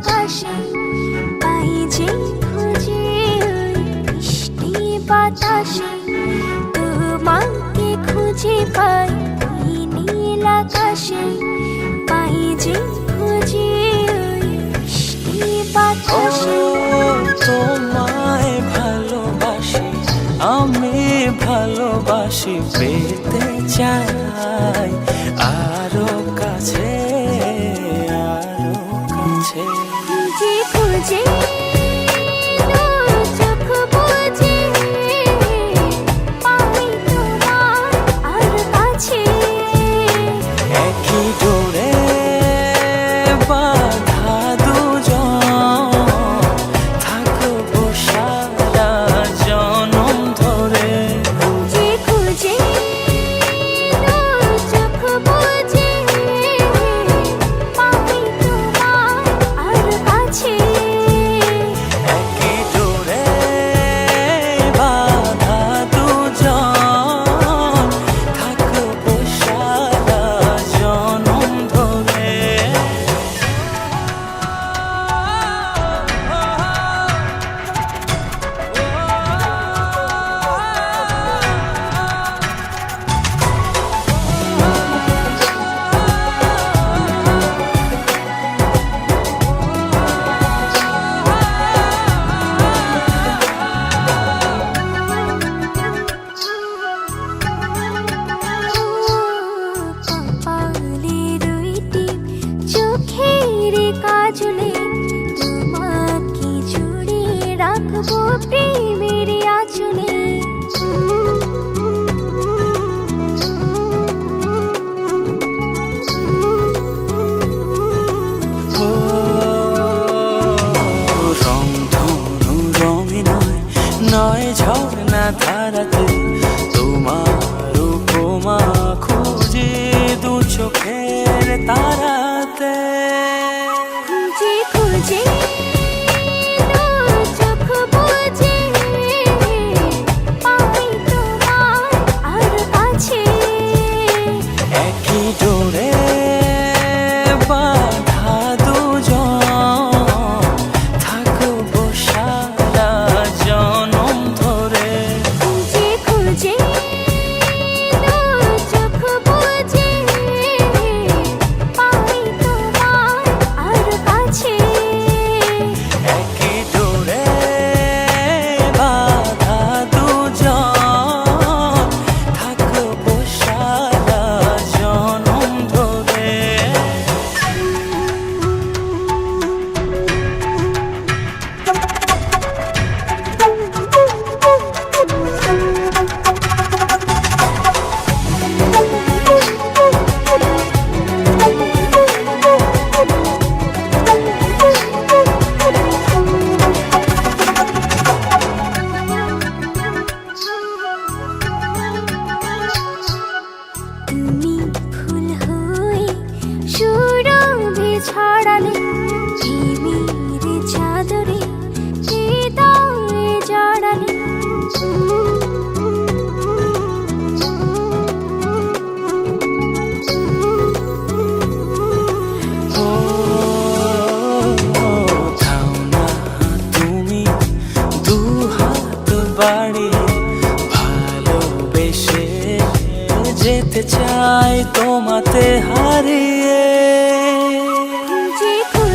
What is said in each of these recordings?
আকাশে পাই যে খুঁজে ওই মিষ্টি বাতাসে তোমাকে খুঁজে পাই ওই নীল আকাশে পাই যে খুঁজে ওই মিষ্টি বাতাসে। তোমায় ভালোবাসি আমি ভালোবাসি পেতে চাই আরো কাছে আরো কাছে। খুঁজে খুঁজে চোখ বুজে পাই তোমার আর কাছে। একই ডোরে বাঁধা দুজন থাকবো সারা জনম ধরে। খুঁজে খুঁজে চোখ বুজে পাই তোমার আর কাছে। একই ডোরে বাঁধা দুজন থাকবো সারা জনম ধরে। কপালে দুইটি চোখের কাজলে তোমাকে জুড়ে রাখবো প্রেমের আঁচলে। রংধনু রঙে নয় নয় ঝর্ণা ধারাতে তোমার উপমা খুঁজে দু চোখের তারাতে। খুঁজে খুঁজে চোখ বুজে পাই তোমার আর কাছে। একই ডোরে বাঁধা দুজন থাকবো সারা জনম ধরে। খুঁজে খুঁজে চোখ বুজে পাই তোমার আর কাছে। একই ডোরে বাঁধা দুজন থাকবো সারা জনম ধরে। তুমি ফুল হয়ে সুরভি ছড়ালে প্রেমের চাদরে হৃদয়ে জড়ালে। ও থাও না তুমি দু হাত বাড়িয়ে ভালোবেসে যেতে চাই তোমাতে হারিয়ে। খুঁজে খুঁজে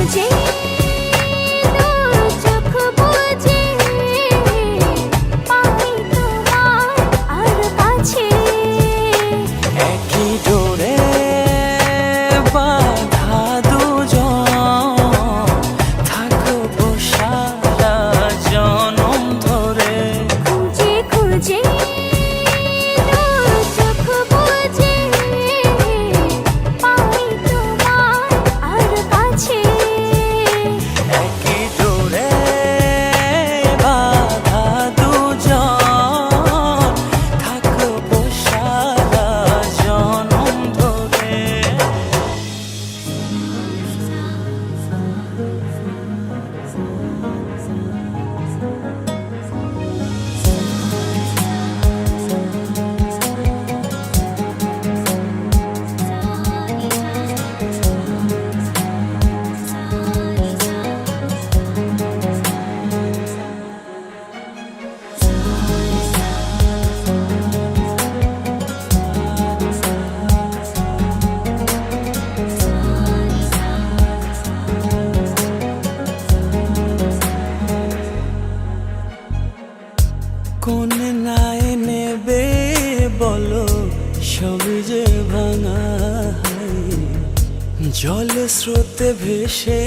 জল স্রোতে ভেসে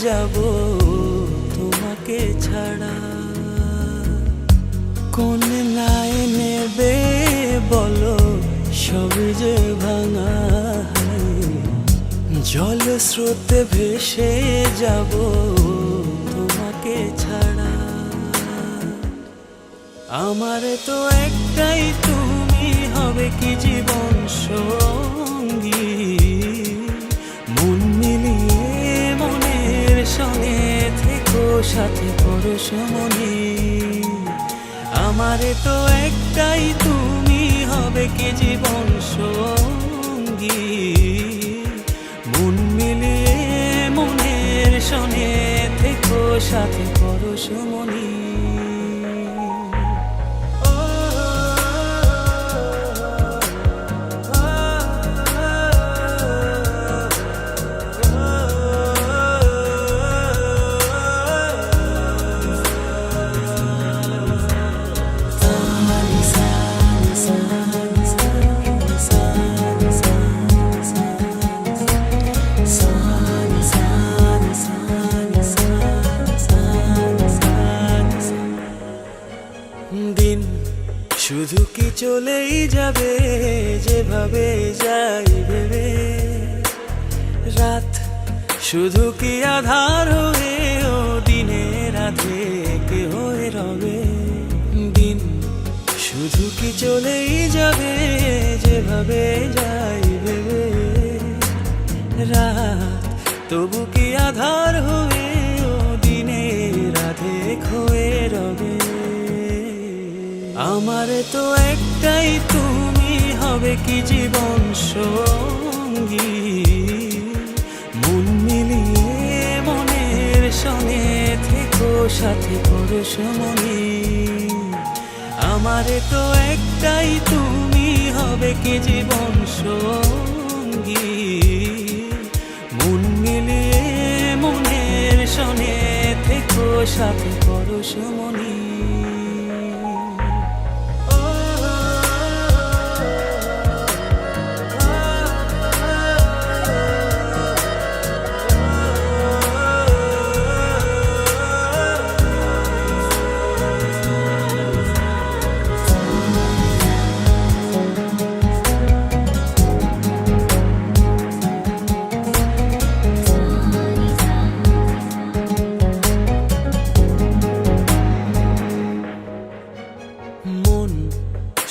যাব তোমাকে ছাড়া। কোন নাই নেবে বলো সবই যে ভাঙা। জল স্রোতে ভেসে যাব তোমাকে ছাড়া। আমার তো একটাই তুমি হবে কি জীবন সঙ্গী। মন মিলিয়ে মনের সঙ্গে থেকো সাথে পরশমণি। আমার তো একটাই তুমি হবে কি জীবন সঙ্গী। মন মিলিয়ে মনের সঙ্গে থেকো সাথে পরশমণি। দিন শুধু কি চলেই যাবে যেভাবে যাই ভেবে। রাত শুধু কি আধার হয়ে ও দিনের রাধে কে হয়ে রবে। দিন শুধু কি চলেই যাবে যেভাবে যাই ভেবে। রাত তবু কি আধার হয়ে ও দিনের রাধে হয়ে রবে। আমার তো একটাই তুমি হবে কি জীবন সঙ্গী। মন মিলিয়ে মনের সঙ্গে থেকো সাথে পরশমণি। আমার তো একটাই তুমি হবে কি জীবন সঙ্গী। মন মিলিয়ে মনের সঙ্গে থেকো সাথে পরশমণি।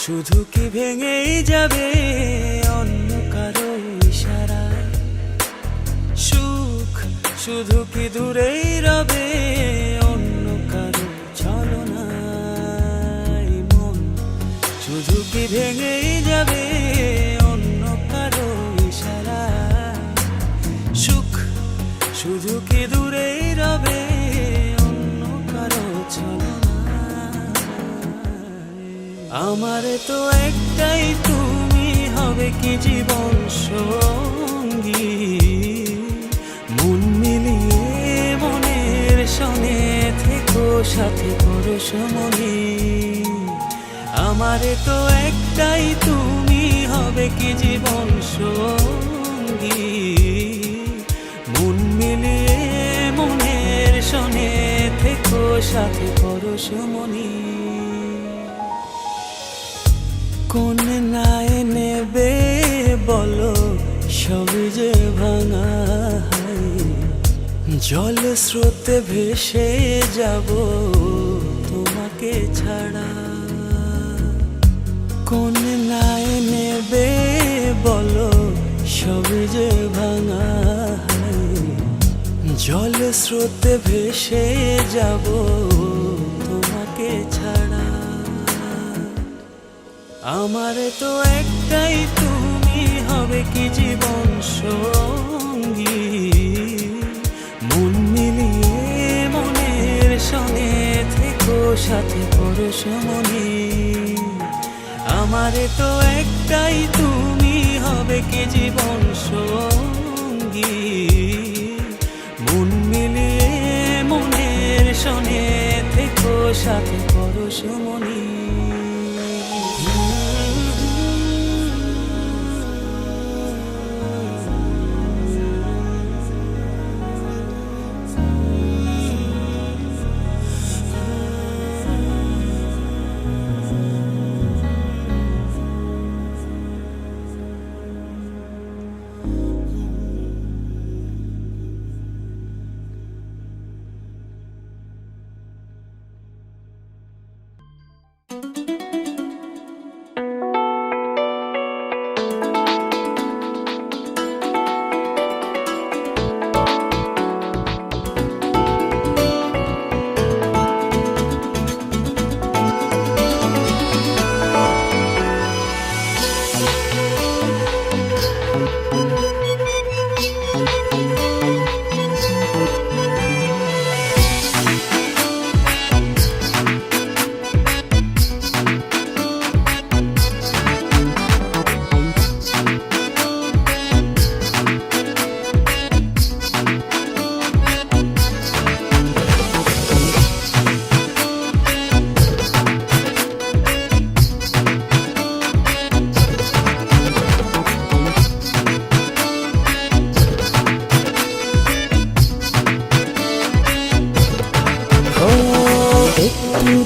শুধু কি ভেঙেই যাবে অন্য কারো ইশারায়। সুখ শুধু কি দূরেই রবে অন্য কারো ছলনায়। মন শুধু কি ভেঙেই যাবে অন্য কারো ইশারায়। সুখ শুধু কি দূরেই রবে অন্য কারো ছলনায়। আমার তো একটাই তুমি হবে কি জীবন সঙ্গী। মন মিলিয়ে মনের সঙ্গে থেকো সাথে পরশমণি। আমার তো একটাই তুমি হবে কি জীবন সঙ্গী। মন মিলিয়ে মনের সঙ্গে থেকো সাথে পরশমণি। কোন নাই নেবে বলো সবই যে ভাঙা। জল স্রোতে ভেসে যাব তোমাকে ছাড়া। কোন নাই নেবে বলো সবই যে ভাঙা। জল স্রোতে ভেসে যাব তোমাকে ছাড়া। আমার তো একটাই তুমি হবে কি জীবন সঙ্গী। মন মিলিয়ে মনের সঙ্গে থেকো সাথে পরশমণি। আমার তো একটাই তুমি হবে কি জীবন সঙ্গী। মন মিলিয়ে মনের সঙ্গে থেকো সাথে পরশমণি।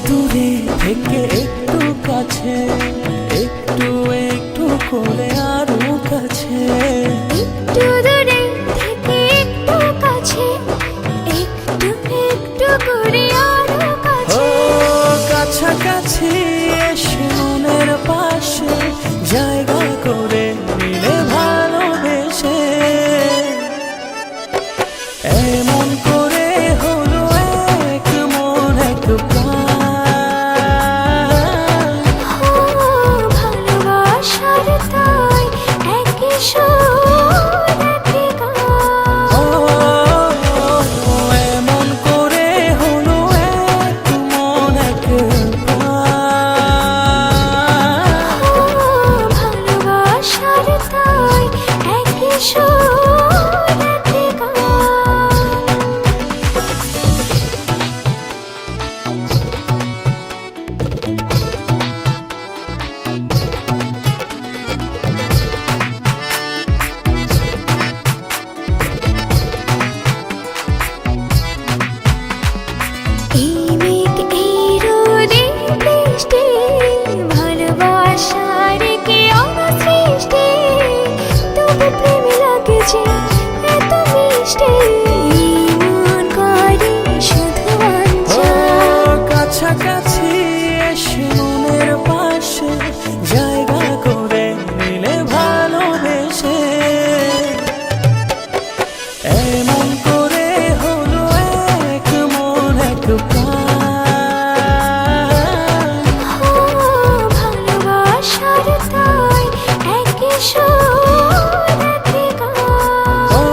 দূরে থেকে একটু কাছে, একটু একটু করে আরো কাছে, একটু দূরে থেকে একটু কাছে, একটু একটু করে আরো ও কাছে। কাছাকাছি এসে মনের পাশে জায়গা করে নিলে ভালোবেসে, এমন করে হলো এক মন এক প্রাণ। ও ভালোবাসার তাই একই সুর একই গান। ও এমন করে হলো এক মন এক প্রাণ। ও ভালোবাসার তাই একই সুর একই গান। এই মেঘ এই রোদে বৃষ্টি, ভালোবাসার কি অসৃষ্টি, তবু প্রেম লাগে যে এত মিষ্টি, মন করে শুধু ও অঞ্চল। কাছাকাছি এসে মনের পাশে জায়গা করে নিলে ভালোবেসে, এমন করে হলো এক মন এক প্রাণ। ও ভালোবাসার তাই একই সুর একই গান। ও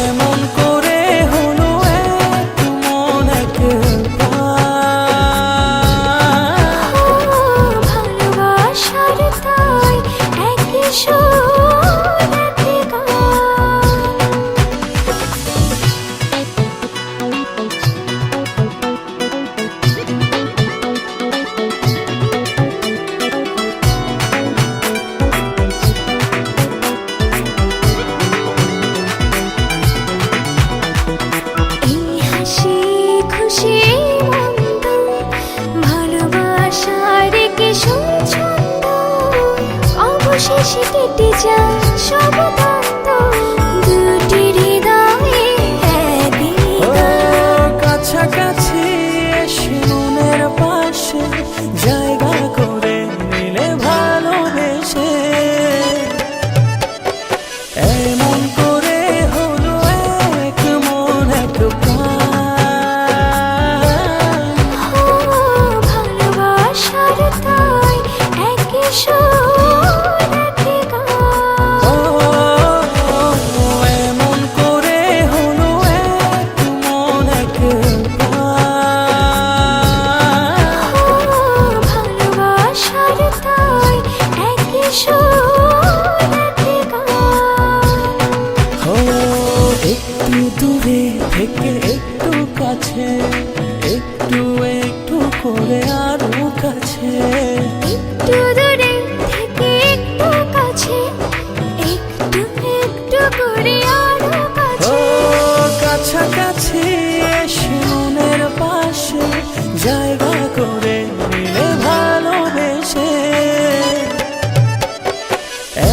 এমন করে হলো এক মন এক প্রাণ। ও ভালোবাসার তাই একই সুর একই গান। এই হাসি খুশি মন্দ, ভালোবাসার কি ছন্দ, অবশেষে কেটে যায় সব দ্বন্দ্ব, দুটি হৃদয়ে একই ও গান। কাছাকাছি এসে মনের পাশে জায়গা করে নিলে ভালোবেসে, এমন করে হলো এক মন এক প্রাণ। ও ভালোবাসার তাই একই সুর একই গান। ও এমন করে হলো এক মন এক প্রাণ। ও ভালোবাসার তাই একই সুর একই গান। ও একটু দূরে থেকে একটু কাছে, একটু একটু করে আরো কাছে, একটু দূরে থেকে একটু কাছে, একটু একটু করে আরো ও কাছে। কাছাকাছি এসে মনের পাশে জায়গা করে নিলে ভালোবেসে,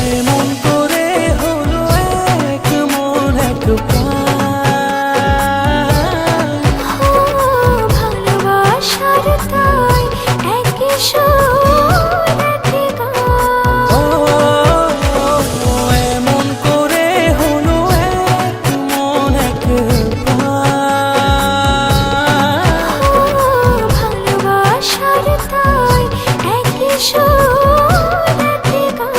এমন করে হলো এক মন এক প্রাণ। ও ভালোবাসার তাই একই সুর একই গান। ও এমন করে হলো এক মন এক প্রাণ। ও ভালোবাসার তাই একই সুর একই গান।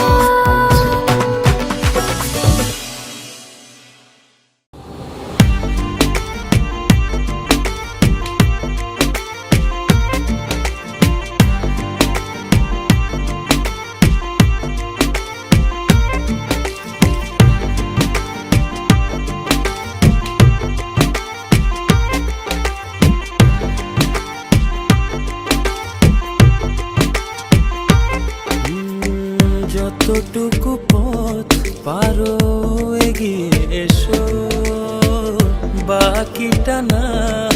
যতটুকু পথ পারো এগিয়ে এসো, বাকিটা না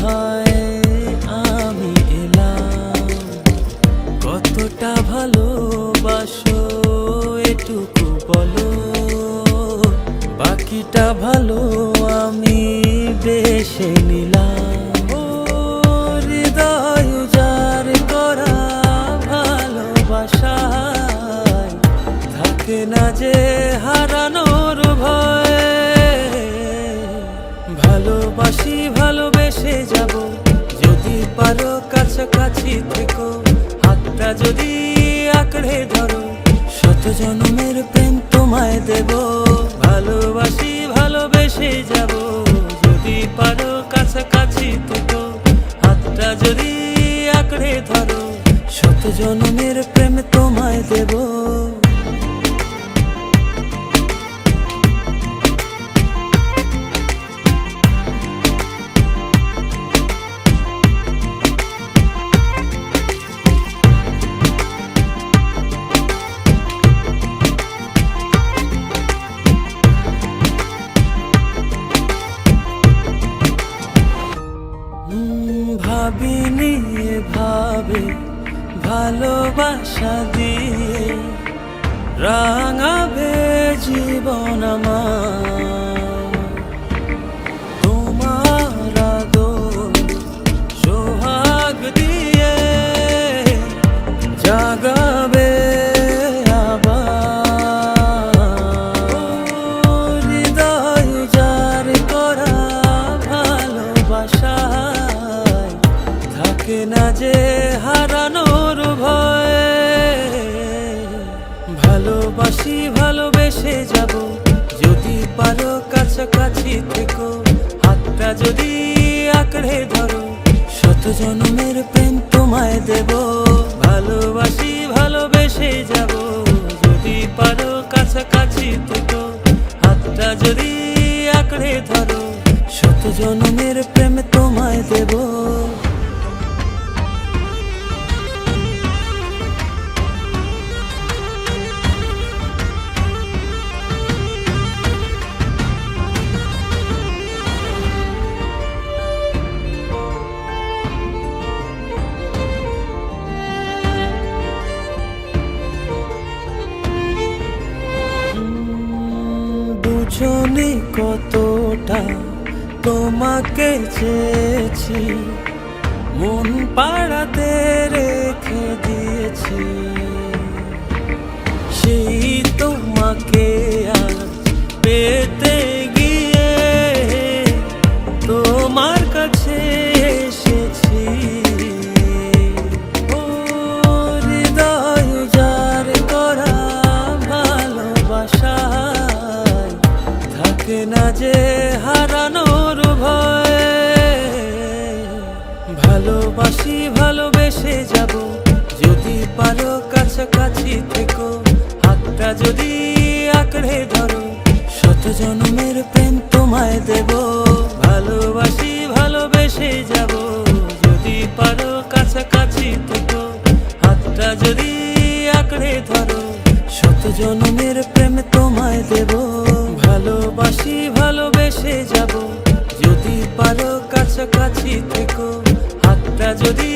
হয় কতটা ভালোবাসো এটুকু বলো, বাকিটা ভালো আমি বেশে নিলাম। ও হৃদয় উজাড় করা ভালোবাসায় থাকে না যে হারানোর ভয়। ভালোবাসি ভালোবেসে যাব, যদি পারো কাছাকাছি থেকো, হাতটা যদি আঁকড়ে ধরো, শত জন্মের প্রেম তোমায় দেব। ভালোবাসি ভালোবেসে যাব, যদি পারো কাছাকাছি থেকো, হাতটা যদি আঁকড়ে ধরো, শত জন্মের প্রেম তোমায় দেব। ভাবিনি এভাবে ভালোবাসা দিয়ে রাঙাবে জীবন আমার। তোমার আদর সোহাগ দিয়ে জাগাবে আবার। হৃদয় উজাড় করা ভালোবাসা থাকে না যে হারানোর ভয়। ভালোবাসি ভালোবেসে যাব, যদি পারো কাছাকাছি থেকো, হাতটা যদি আঁকড়ে ধরো, শত জন্মের প্রেম তোমায় দেব। ভালোবাসি ভালোবেসে যাব, যদি পারো কাছাকাছি থেকো, হাতটা যদি আঁকড়ে ধরো, শত জন্মের প্রেম তোমায় দেব। বুঝনি কতটা তোমাকে চেয়েছি, মন পাড়াতে রেখে দিয়েছি। সেই তোমাকে আজ পেতে গিয়ে তোমার কাছে এসেছি। ও হৃদয় উজাড় করা ভালোবাসা থাকে না যে হারানোর ভয়। ভালোবাসি ভালোবেসে যাব, যদি পারো কাছাকাছি থেকো, হাতটা যদি আঁকড়ে ধরো, শত জন্মের প্রেম তোমায় দেব। ভালোবাসি ভালোবেসে যাব, যদি পারো কাছাকাছি থেকো, হাতটা যদি আঁকড়ে ধরো, শত জন্মের প্রেম তোমায় দেব। ভালোবাসি ভালোবেসে যাব, যদি পারো কাছাকাছি থেকো, হাতটা যদি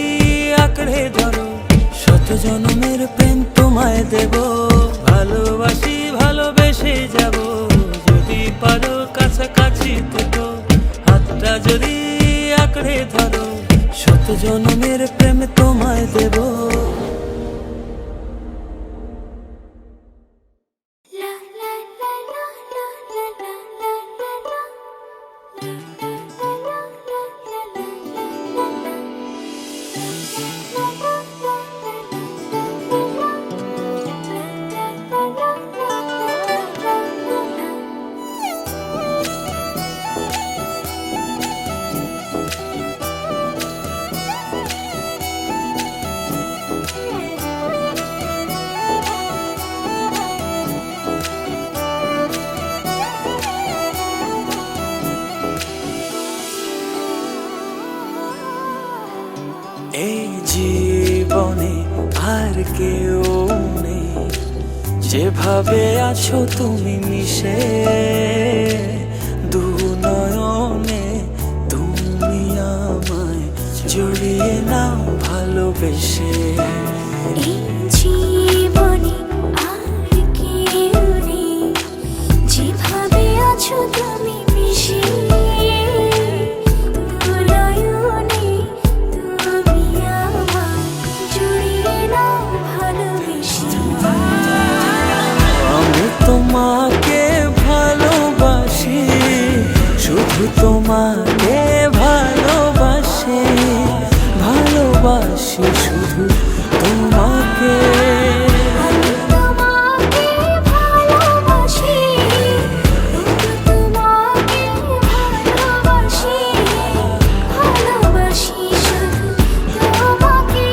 আঁকড়ে ধরো, শত জন্মের প্রেম তোমায় দেব। ভালোবাসি ভালোবেসে যাব, যদি পারো কাছাকাছি থেকো, হাতটা যদি আঁকড়ে ধরো, শত জন্মের প্রেম তোমায় দেব। এই জীবনে আর কেউ নেই, যেভাবে আছো তুমি মিশে দু নয়নে, তুমি আমায় জড়িয়ে নাও ভালোবেসে। এই তুমি মিশে নয়নে তুমি আমার জুড়িয়ে নাও ভালোবেসে আমি তোমাকে ভালোবাসি শুধু তোমাকে ভালোবাসি ভালোবাসি শুধু তোমাকে আমি তোমাকে ভালোবাসি তোমাকে ভালোবাসি ভালোবাসি শুধু তোমাকে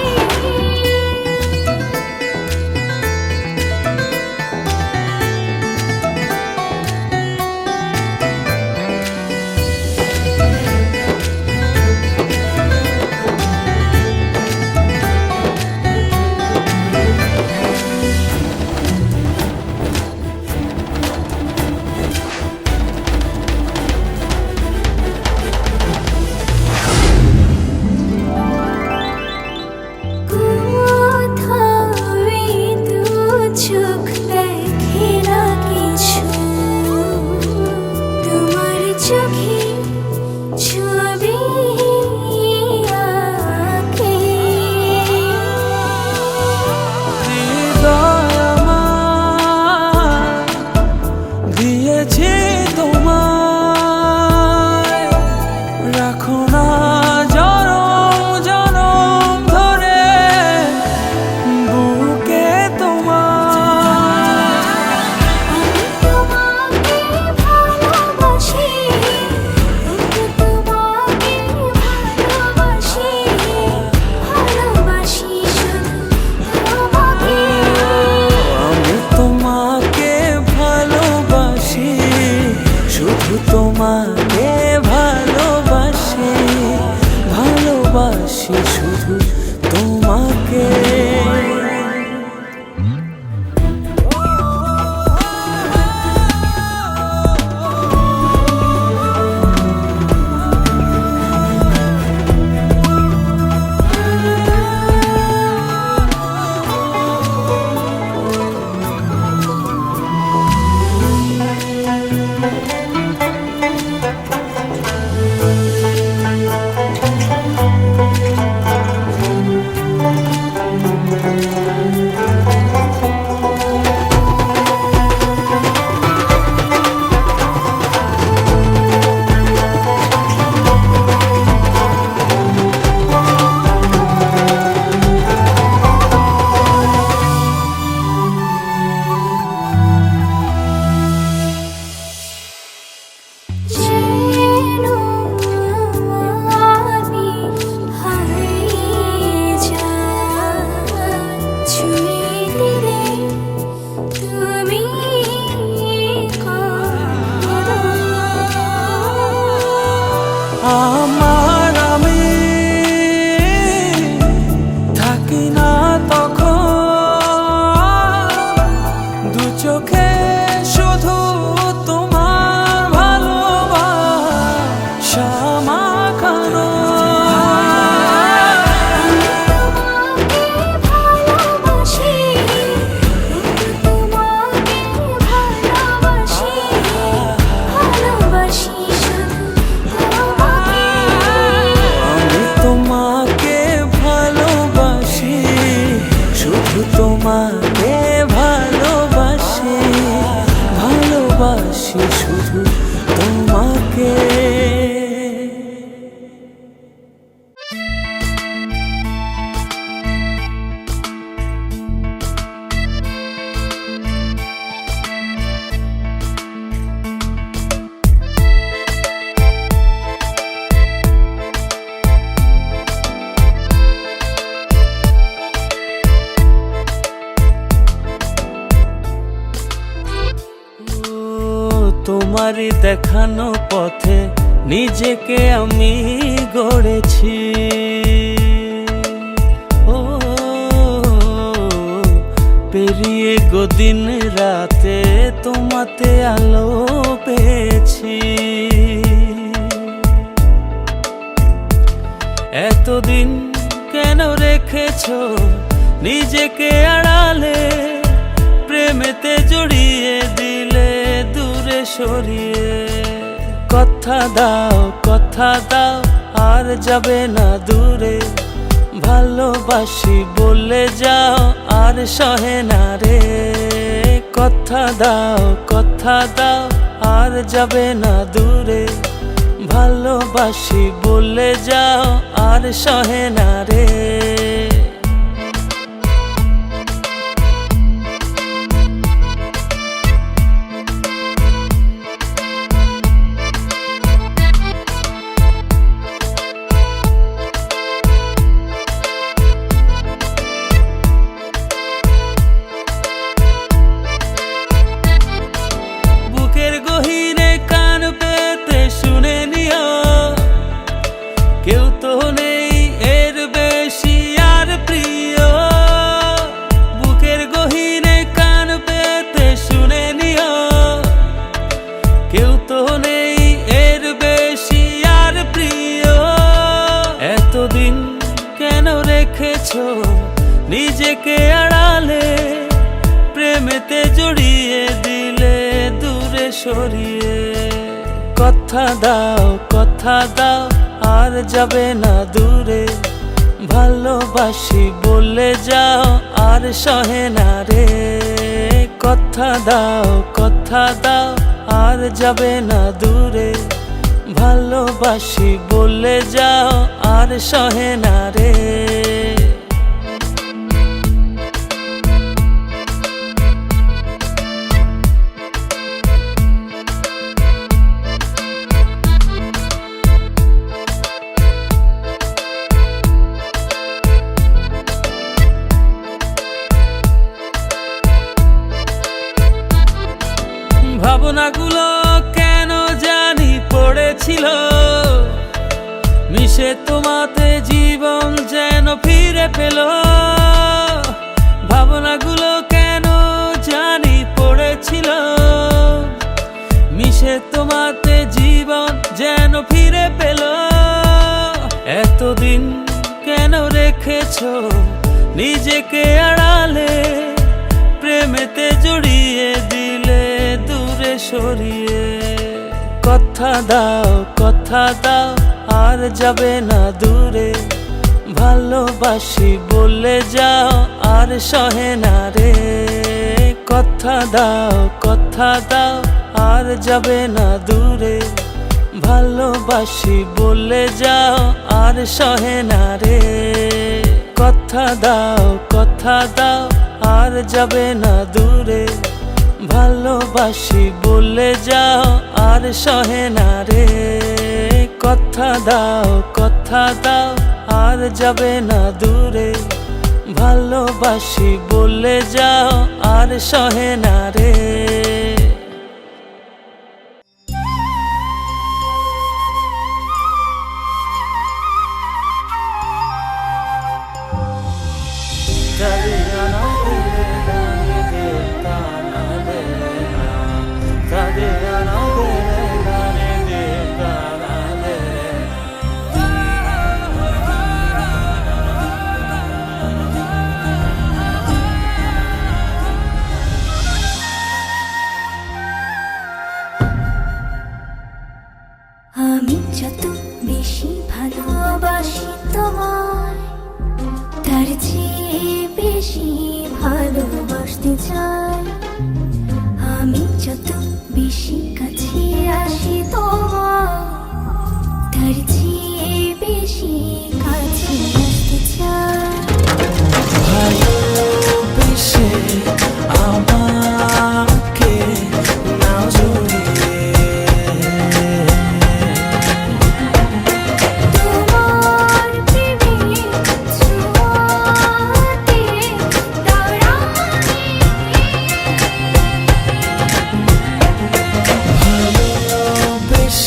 চোখ দেখে না কিছু তোমার চোখে ছবি আঁকে হৃদয় আমার দিয়েছি তোমায় রাখো না জনম জনম ধরে বুকে তোমার আমি তোমাকে ভালোবাসি তোমাকে ভালোবাসি ভালোবাসি শুধু তোমাকে আমি তোমাকে ভালোবাসি শুধু তোমাকে ভালোবাসি ভালোবাসি শুধু তোমাকে যেন আমি হারিয়ে যাই ছুঁয়ে দিলে তুমি কাঁদো আমার আমি থাকি না তখন দু চোখে শুধু তোমার ভালোবাসা মাখানো ভালোবাসি তোমাকে ভালোবাসি ভালোবাসি শুধু তোমাকে আমি তোমাকে ভালোবাসি শুধু তোমাকে ভালোবাসি ভালোবাসি শুধু তোমাকে তোমারই দেখানো পথে নিজেকে আমি গড়েছি ও পেরিয়ে গদিন রাতে তোমাতে আলো পেয়েছি এতদিন কেন রেখেছো নিজেকে আড়ালে প্রেমেতে জড়িয়ে দিলে দূরে সরিয়ে। কথা দাও আর যাবে না দূরে, ভালোবাসি বলে যাও আর সহে না রে। কথা দাও আর যাবে না দূরে, ভালোবাসি বলে যাও আর সহে না রে। বুকের গহীনে কান পেতে শুনে নিও, কেউ তো নেই এর বেশি আর প্রিয়। বুকের গহীনে কান পেতে শুনে নিও, কেউ তো নেই এর বেশি আর প্রিয়। এতদিন কেন রেখেছো নিজেকে আড়ালে, প্রেমেতে জড়িয়ে দিলে দূরে সরিয়ে। কথা দাও আর যাবে না দূরে, ভালোবাসি বলে যাও আর সহে না রে। কথা দাও আর যাবে না দূরে, ভালোবাসি বলে যাও আর সহে না রে। ভাবনাগুলো কেন জানি পড়েছিল, মিশে তোমাতে জীবন যেন ফিরে পেল। ভাবনাগুলো কেন জানি পড়েছিল, মিশে তোমাতে জীবন যেন ফিরে পেল। এতদিন কেন রেখেছো নিজেকে আড়ালে, প্রেমেতে জড়িয়ে দিলে দূরে সরিয়ে। কথা দাও আর যাবে না দূরে, ভালোবাসি বলে যাও আর সহে না রে। কথা দাও আর যাবে না দূরে, ভালোবাসি বলে যাও আর সহে না রে। কথা দাও আর যাবে না দূরে, ভালোবাসি বলে যাও আর সহে না রে। কথা দাও আর যাবে না দূরে, ভালোবাসি বলে যাও আর সহে না রে। আমি যত বেশি ভালোবাসি তোমায়, তার চেয়ে বেশি ভালোবাসতে চাই। আমি যত বেশি কাছে আসি তোমায়, তার চেয়ে বেশি কাছে আসতে চাই। ভালোবেসে আমাকে নাও জড়িয়ে, তোমার প্রেমে ছোঁয়াতে দাঁড়াই। ভালোবেসে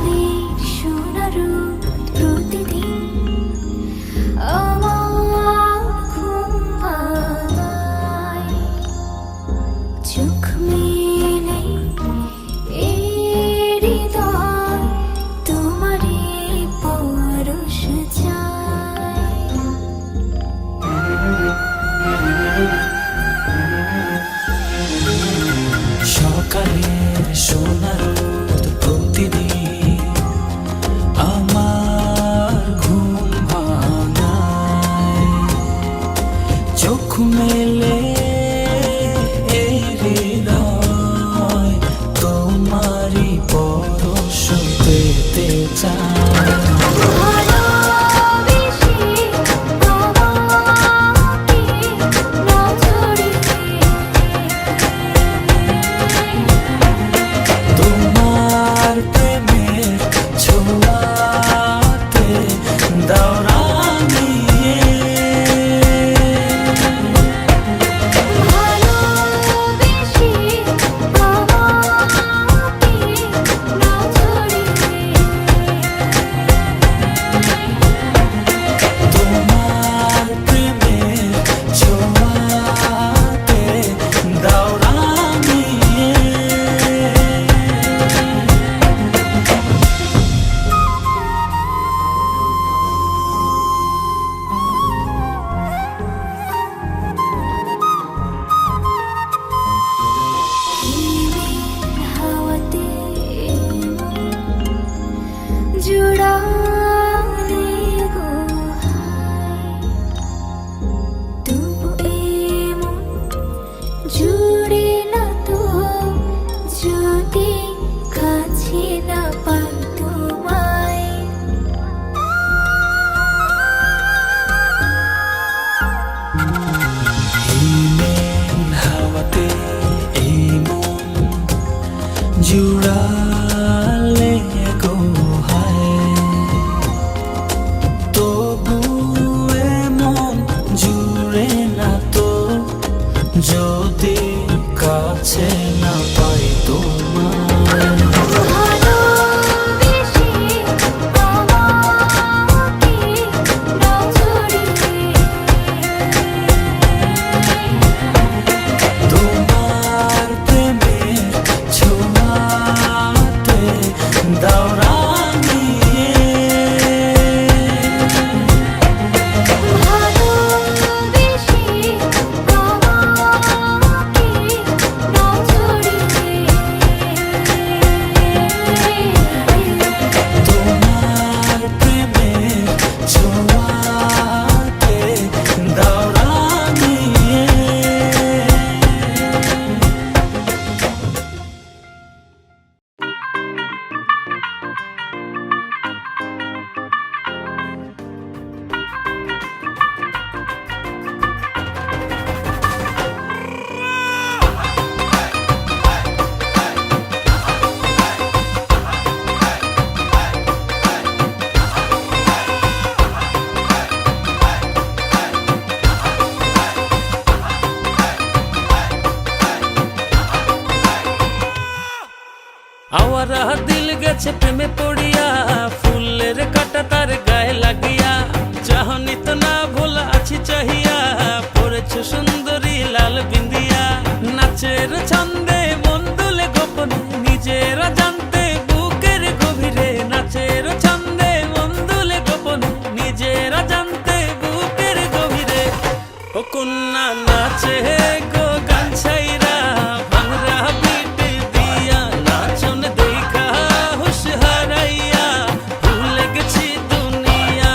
সকালের সোনা রোদ প্রতিদিন আমার ঘুম ভাঙায়। চোখ মেলে এই হৃদয় তোমারই পরশ চায়। সকালের সোনা রোদ প্রতিদিন আমার ঘুম ভাঙায়। চোখ মেলে এই হৃদয় তোমারই পরশ পেতে চায়। ভালোবেসে তোমাকে নজরে তোমার প্রেমের ছোঁয়াতে দাও রাঙিয়ে। ভালোবেসে তোমাকে নজরে তোমার প্রেমের ছোঁয়াতে দাও রাঙিয়ে। হাওয়াতে জুড়ালে গোহায়। তবু এমন জুড়ে না তো যদি কাছে না পাই তোমায়। হিমেল হাওয়াতে এই মন জুড়ালে গো হায়। তবু এমন জুড়ে না তো যদি কাছে না পাই তোমায়। ভালোবেসে তোমাকে নজরে তোমার প্রেমের ছোঁয়াতে দাও রাঙিয়ে। ভালোবেসে তোমাকে নজরে তোমার প্রেমের ছোঁয়াতে দাও রাঙিয়ে। আওয়ারা দিল গেছে প্রেমে পড়িয়া, ফুলের কাটা তার গায়ে লাগিয়া। চাহনি তো না ভোলা আছি চাহিয়া, পড়েছ সুন্দরী লাল বিন্দিয়া। নাচের ছন্দে মন দুলে গোপনে নিজেরা জানতে বুকের গভীরে। নাচের ছন্দে মন দুলে গোপনে নিজেরা জানতে বুকের গভীরে। ও কন্যা নাচে গো গান ছাইরা ভাঙরা বিট দিয়া। নাচন দেখা হুশ হারাইয়া ভুলে গেছি দুনিয়া।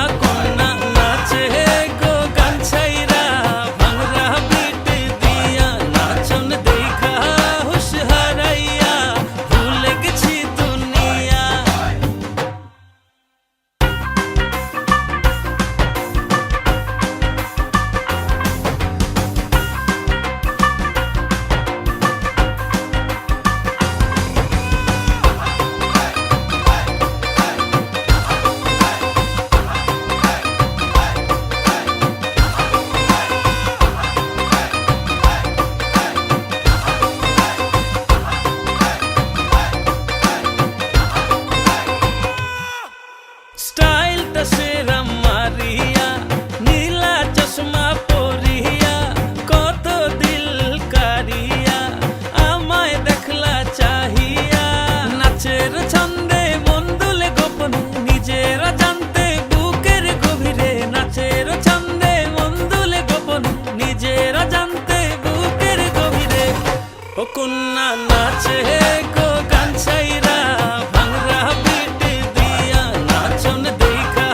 একটা সেরা মারিয়া, নীলা চশমা পরিয়া, কত দিল কারিয়া আমায় দেখলা চাহিয়া। নাচের ছন্দে মন দুলে গোপনে, নিজেরা জানতে বুকের গভীরে। নাচের ছন্দে মন দুলে গোপনে, নিজেরা জানতে বুকের গভীরে। ও কন্যা নাচে গো গান ছাইরা, ভাংরা বিট দিয়া, নাচন দেখা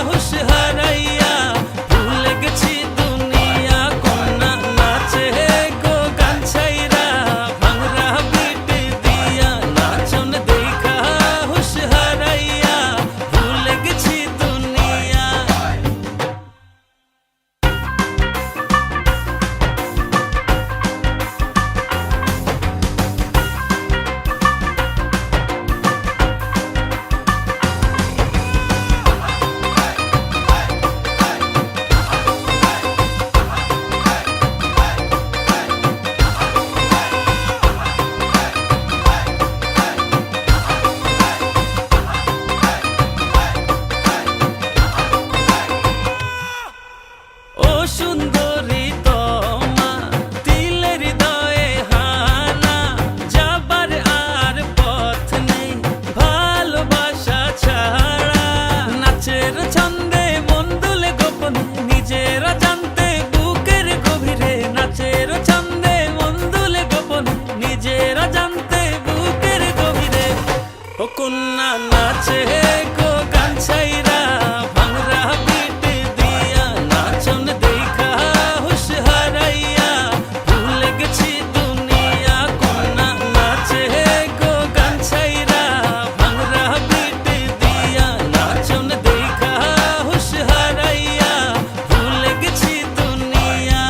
হুশ হারাইয়া, ভুলে গেছি দুনিয়া। কন্যা নাচে গো গান ছাইরা, ভাংরা বিট দিয়া, নাচন দেখা হুশ হারাইয়া, ভুলে গেছি দুনিয়া। ও সুন্দরী তোমা, তিলের হৃদয়ে হানা, যাবার আর পথ নেই ভালোবাসা ছাড়া। নাচের ছন্দে মন দুলে গোপনে, নিজেরা জানতে বুকের গভীরে। নাচের ছন্দে মন দুলে গোপনে, নিজেরা জানতে বুকের গভীরে। ও কন্যা নাচে গো গান ছাইরা, ভাংরা বিট দিয়া, নাচন দেখা হুশ হারাইয়া, ভুলে গেছি দুনিয়া। কন্যা নাচে গো গান ছাইরা, ভাংরা বিট দিয়া, নাচন দেখা হুশ হারাইয়া, ভুলে গেছি দুনিয়া।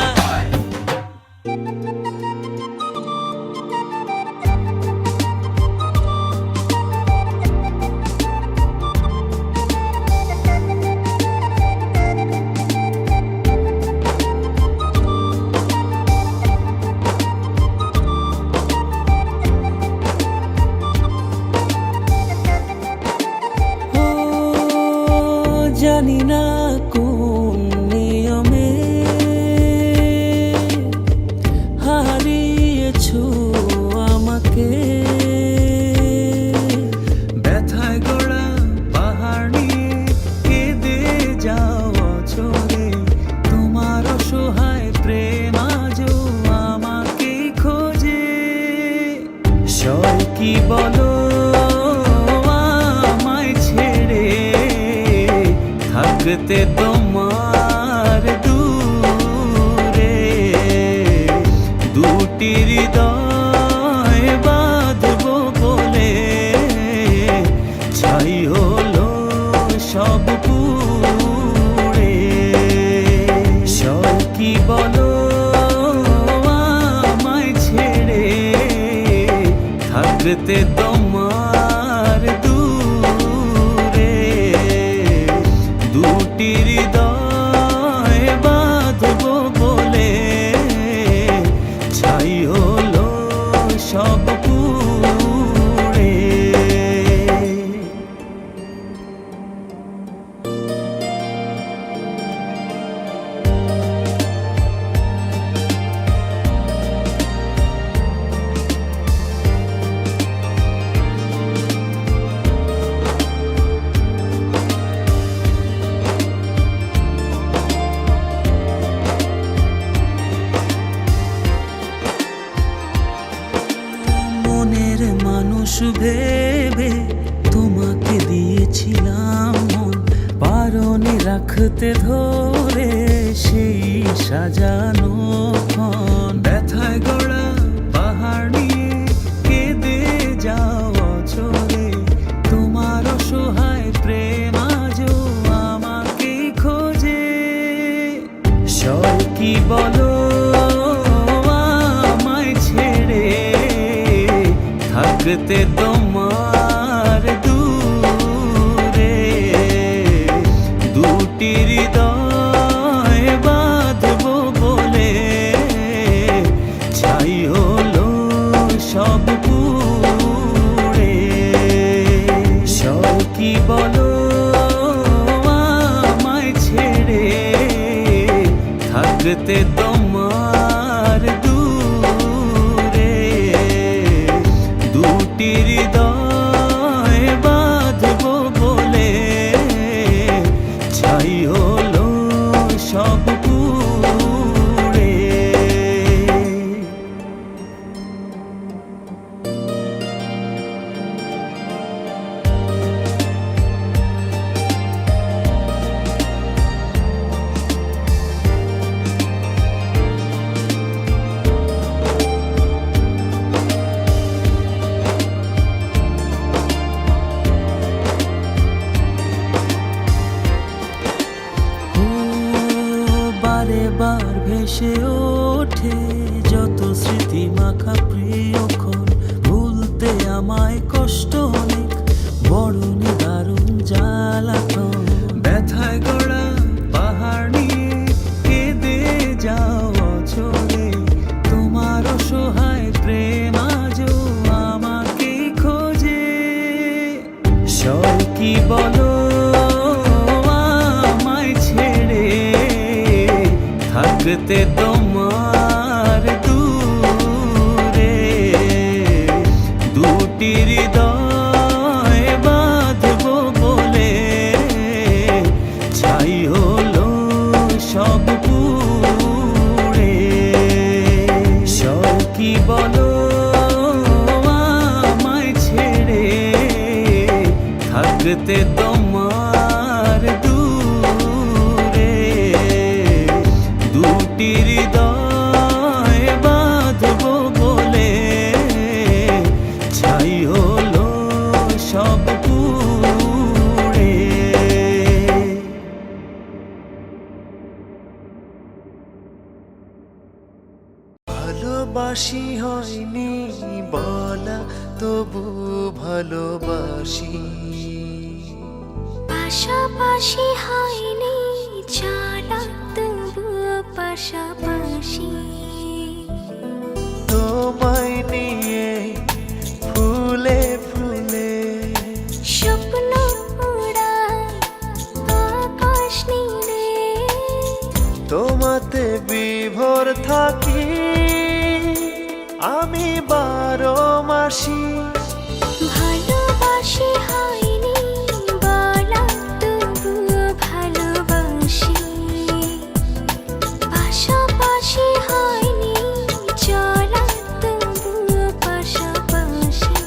ও জানি না কোন নিয়মে হারিয়েছো আমাকে। ব্যথায় গড়া পাহাড় নিয়ে কেঁদে যাও অঝরে, তোমার অসহায় প্রেম আজও আমাকে খোঁজে। সয় কি বলো আমায় ছেড়ে, থাকতে তোমার দূরে। দুটি হৃদয় বাঁধবো বলে, ছাই হলো সব পুড়ে। সব কি বলো আমায় ছেড়ে, থাকতে তোমার দূরে। দুটি হৃদয় বাঁধবো বলে, ছাই হলো সব পুড়ে। মনের মানুষ ভেবে তোমাকে দিয়েছিলাম মন, পারনে রাখতে ধরে সেই সাজানো ক্ষণ। ব্যথায় গড়া পাহাড় নিয়ে কেঁদে যাও অঝরে, তোমার অসহায় প্রেম আজও আমাকে খোঁজে। সয় কি বলো আমায় ছেড়ে, থাকতে তোমার দূরে। দুটি হৃদয় বাঁধবো বলে, ছাই হলো সব পুড়ে। সব কি বলো থাকতে তোমার দূরে দুটি হৃদয় বাঁধবো বলে ছাই হলো সব পুড়ে। বারে বার ভেসে ওঠে যত স্মৃতি মাখা প্রিয়ক্ষণ, ভুলতে আমায় কষ্ট অনেক, বড় নিদারুণ জ্বালাতন। ব্যথায় গড়া পাহাড় নিয়ে কেঁদে যাও অঝরে, তোমার অসহায় প্রেম আজও আমাকে খোঁজে। সব কি বলো থাকতে তোমার দূরে দুটি হৃদয় বাঁধবো বলে ছাই হলো সব পুড়ে। সব কি বলো আমায় ছেড়ে থাকতে তোমার দূরে দুটি হৃদয় বাঁধবো বলে ছাই হলো সব পুড়ে। ভালোবাসি হয়নি বলা তবু ভালোবাসি, পাশাপাশি হয়নি চলা তবুও পাশাপাশি। তোমায় নিয়ে ফুলে ফুলে স্বপ্ন উড়ায় আকাশ নীলে, তোমাতে বিভোর থাকি আমি 12 মাসি। ভালোবাসি হয়নি বলা তবুও ভালোবাসি, পাশাপাশি হয়নি চলা তবুও পাশাপাশি।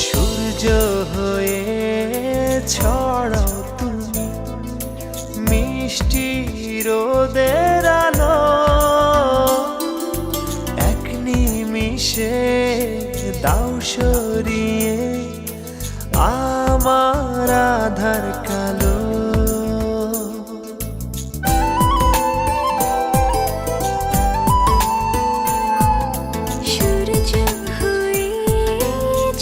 সূর্য হয়ে ছড়াও তুমি মিষ্টি রোদের আলো, এক নিমিষে দাও সরিয়ে আমার আধার কালো। সূর্য হয়ে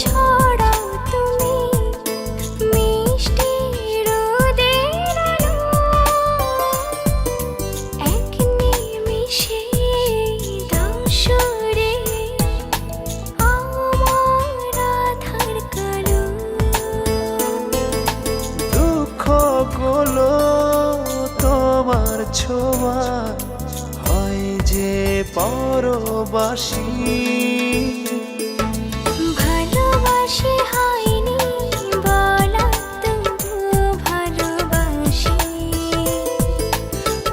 ছড়াও তুমি মিষ্টি রোদের আলো, এক নিমিষে দাও সরিয়ে আমার আধার কালো। দুঃখগুলো তোমার ছোঁয়া হয় যে পরবাসী, ভালোবাসি হয়নি বলা তবুও ভালোবাসি,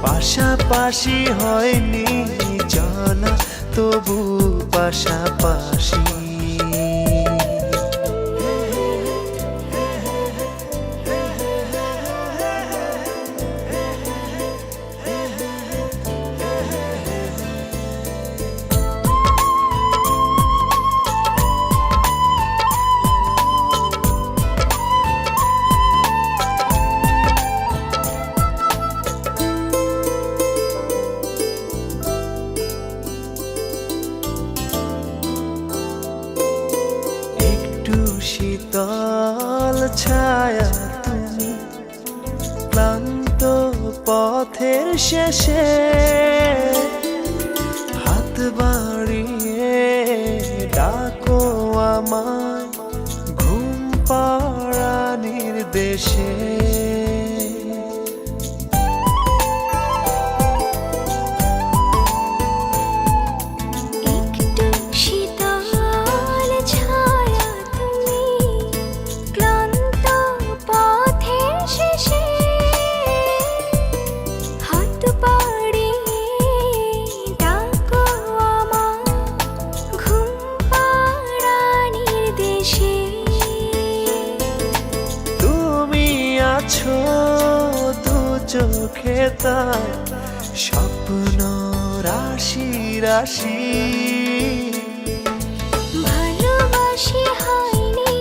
পাশাপাশি হয়নি চলা তবু পাশাপাশি। পথের শেষে হাত বাড়িয়ে ডাকো আমায় ঘুম পাড়ানির দেশে। একটু শীতল ছায়া তুমি ক্লান্ত পথের শেষে হাত বাড়িয়ে ডাকো আমায় ঘুম পাড়ানির দেশে। তুমি আছো দু চোখে তাই স্বপ্ন রাশি রাশি। ভালোবাসি হয়নি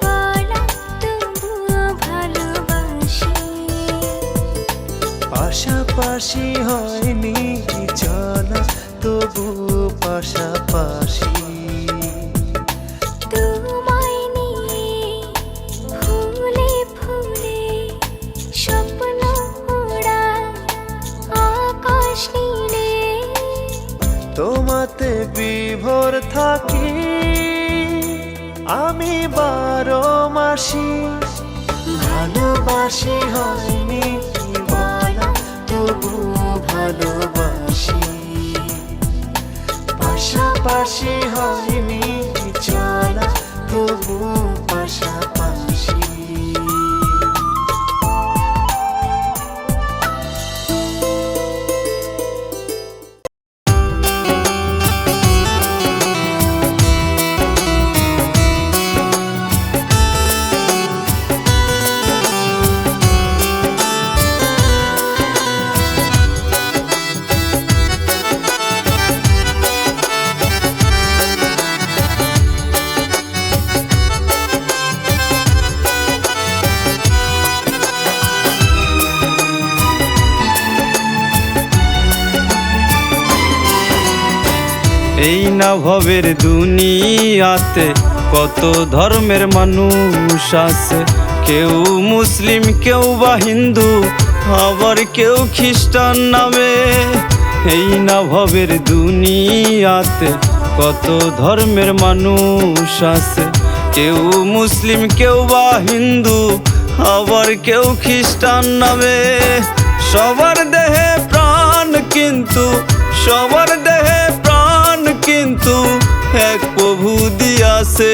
বলা তবুও ভালোবাসি। পাশাপাশি হয়নি চলা তবু পাশাপাশি। তোমায় নিয়ে ফুলে ফুলে স্বপ্ন ওড়ায় আকাশ নীলে। তোমাতে বিভোর থাকি আমি 12 মাসি। ভালোবাসি হয়নি বলা তবু ভালোবাসি। পাশাপাশি হয়নি চলা তবু পাশাপাশি। এই না ভবের দুনিয়াতে কত ধর্মের মানুষ আছে। কেউ মুসলিম কেউ বা হিন্দু আবার কেউ খ্রিস্টান নামে। এই না ভবের দুনিয়াতে কত ধর্মের মানুষ আছে। কেউ মুসলিম কেউ বা হিন্দু আবার কেউ খ্রিস্টান নামে। সবার দেহে প্রাণ কিন্তু সবার দেহে প্রাণ কিন্তু এক প্রভু দিয়াছে।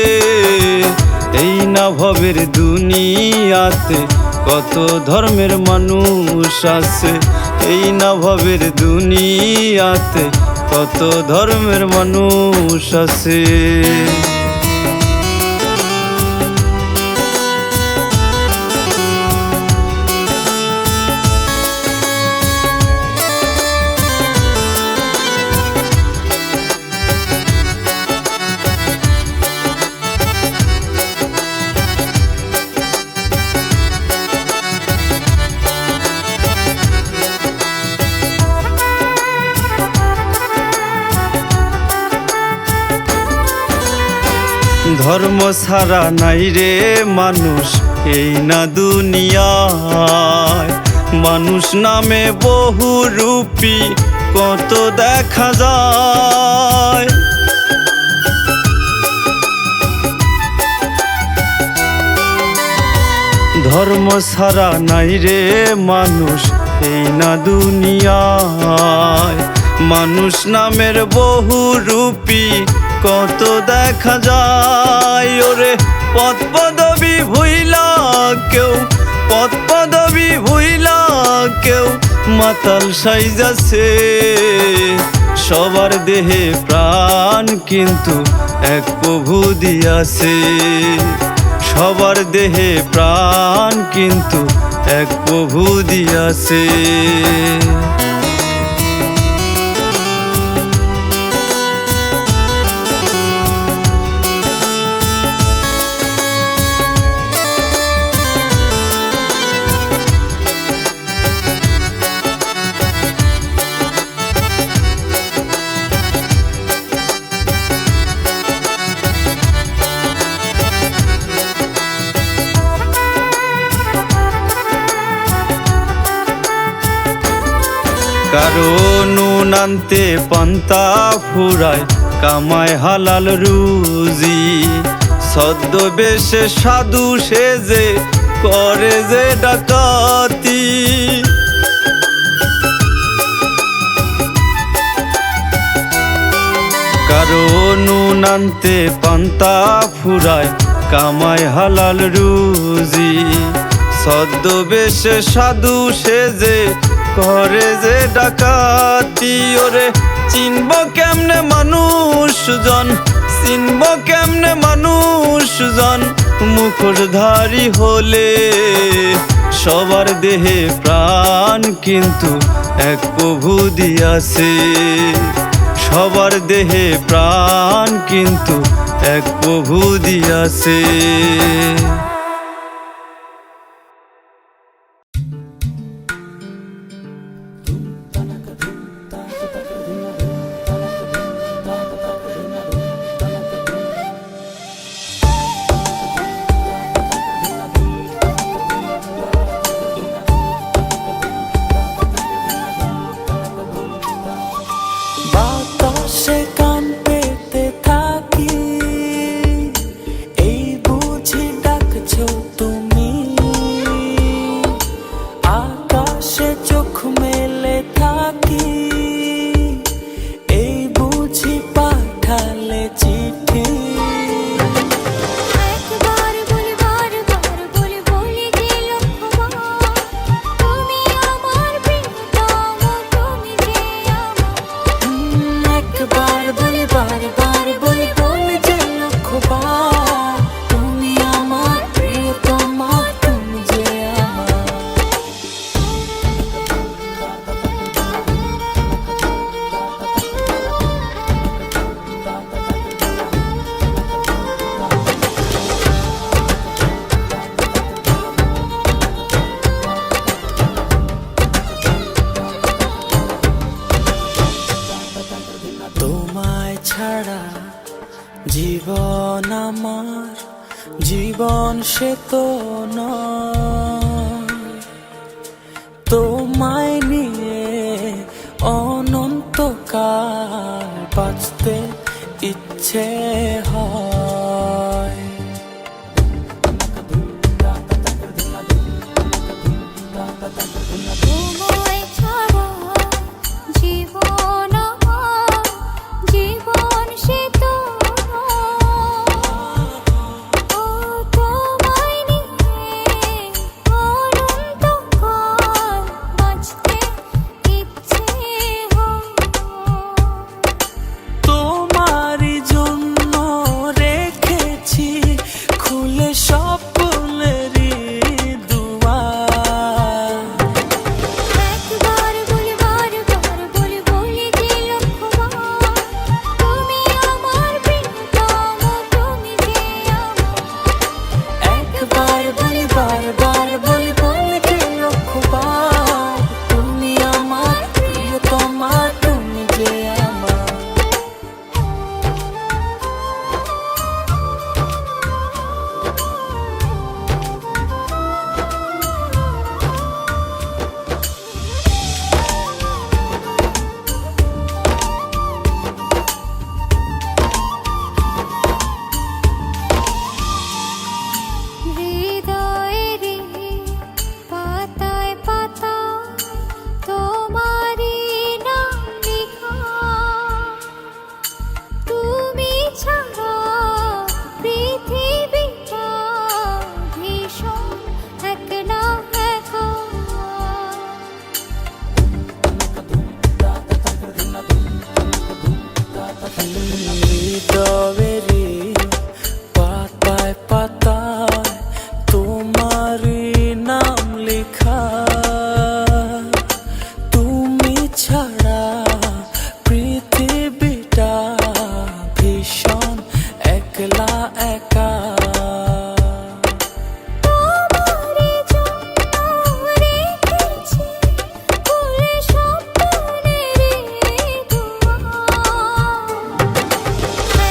এই না ভবের দুনিয়াতে কত ধর্মের মানুষ আছে। এই না ভবের দুনিয়াতে কত ধর্মের মানুষ আছে। ধর্ম ছাড়া নাই রে মানুষ এই না দুনিয়ায়। মানুষ নামে বহু রূপী কত দেখা যায়। ধর্ম ছাড়া নাই রে মানুষ এই না দুনিয়ায়। মানুষ নামের বহু রূপী কত দেখা যায়। ওরে পদ পদবী ভুইলা কেউ পদ পদবী ভুইলা কেউ মাতাল সাইজাছে। সবার দেহে প্রাণ কিন্তু এক প্রভু দিয়াছে। সবার দেহে প্রাণ কিন্তু এক প্রভু দিয়াছে। কারো নুন আনতে পান্তা ফুরায়, কামায় হালাল রুজি। ছদ্মবেশে সাধু সেজে করে যে ডাকাতি। কারো নুন আনতে পান্তা ফুরায়, কামায় হালাল রুজি। ছদ্মবেশে সাধু সেজে করে যে ডাকাতি। ওরে চিনব কেমনে মানুষজন, চিনব কেমনে মানুষজন, মুখোশধারী হলে সবার দেহে প্রাণ কিন্তু এক প্রভু দিয়াছে। সবার দেহে প্রাণ কিন্তু এক প্রভু দিয়াছে। বাতাসে কান পেতে থাকি, এই বুঝি ডাকছো তুমি। আকাশে চোখ মেলে থাকি, এই বুঝি পাঠালে চিঠি। একবার বলি বারবার বলি বলি যে লক্ষ্যবার, তুমি আমার প্রিয়তম, তুমি যে আমার। একবার বলি বারবার বলি বলি যে লক্ষ্যবার, তুমি আমার প্রিয়তমা, তুমি যে আমার। তোমায় ছাড়া জীবন আমার, জীবন সে তো নয়। তোমায় নিয়ে অনন্তকাল বাঁচতে ইচ্ছে হয়। তোমায় ছাড়া জীবন আমার, জীবন সে তো ও তোমায় নিয়ে অনন্তকাল বাঁচতে ইচ্ছে হয়। তোমারই জন্য রেখেছি খুলে স্বপ্নেরই দুয়ার। একবার বলি বারবার বলি বলি যে লক্ষ্যবার, তুমি আমার প্রিয়তম, তুমি যে আমার। একবার বলি বারবার বলি বলি যে লক্ষ্যবার, তুমি আমার প্রিয়তমা, তুমি যে আমার। হৃদয়েরই পাতায় পাতায় তোমারই নাম লেখা, তুমি ছাড়া পৃথিবীটা ভীষণ একলা একা। হৃদয়েরই পাতায় পাতায় তোমারই নাম লেখা, তুমি ছাড়া পৃথিবীটা ভীষণ একলা একা। তোমারই জন্য রেখেছি খুলে স্বপ্নেরই দুয়ার।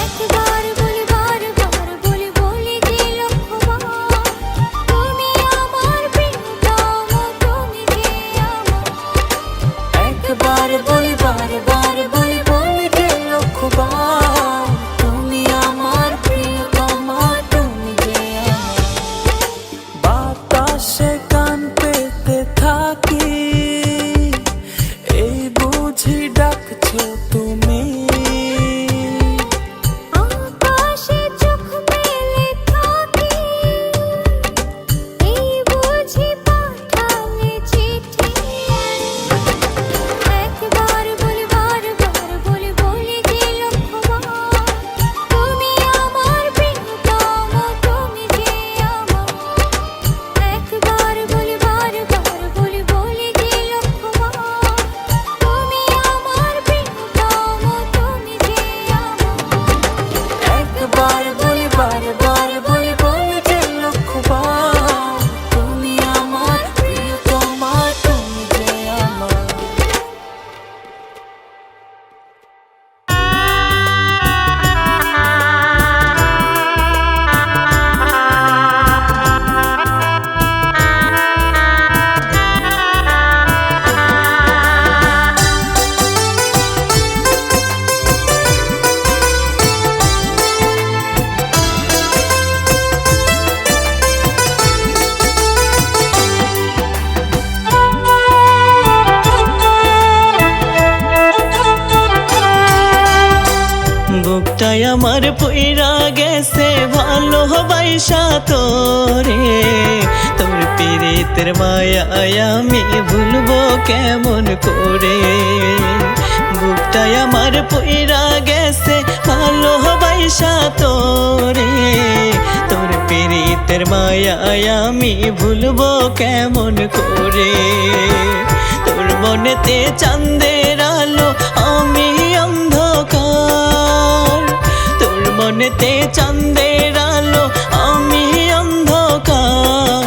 একবার বলি বারবার বলি বলি যে লক্ষ্যবার, তুমি আমার প্রিয়তম, আমার পইরা গেছে ভালোবাসা তোরে, তোর পীড়িতের মায়ায় আমি ভুলবো কেমন করে। বুকটাই আমার পইরা গেছে ভালোবাসা তোরে, তোর পীড়িতের মায়ায় আমি ভুলবো কেমন করে। তোর মনেতে চাঁদের আলো আমি অন্ধকার, তোর মনেতে চাঁদের আলো আমি অন্ধকার।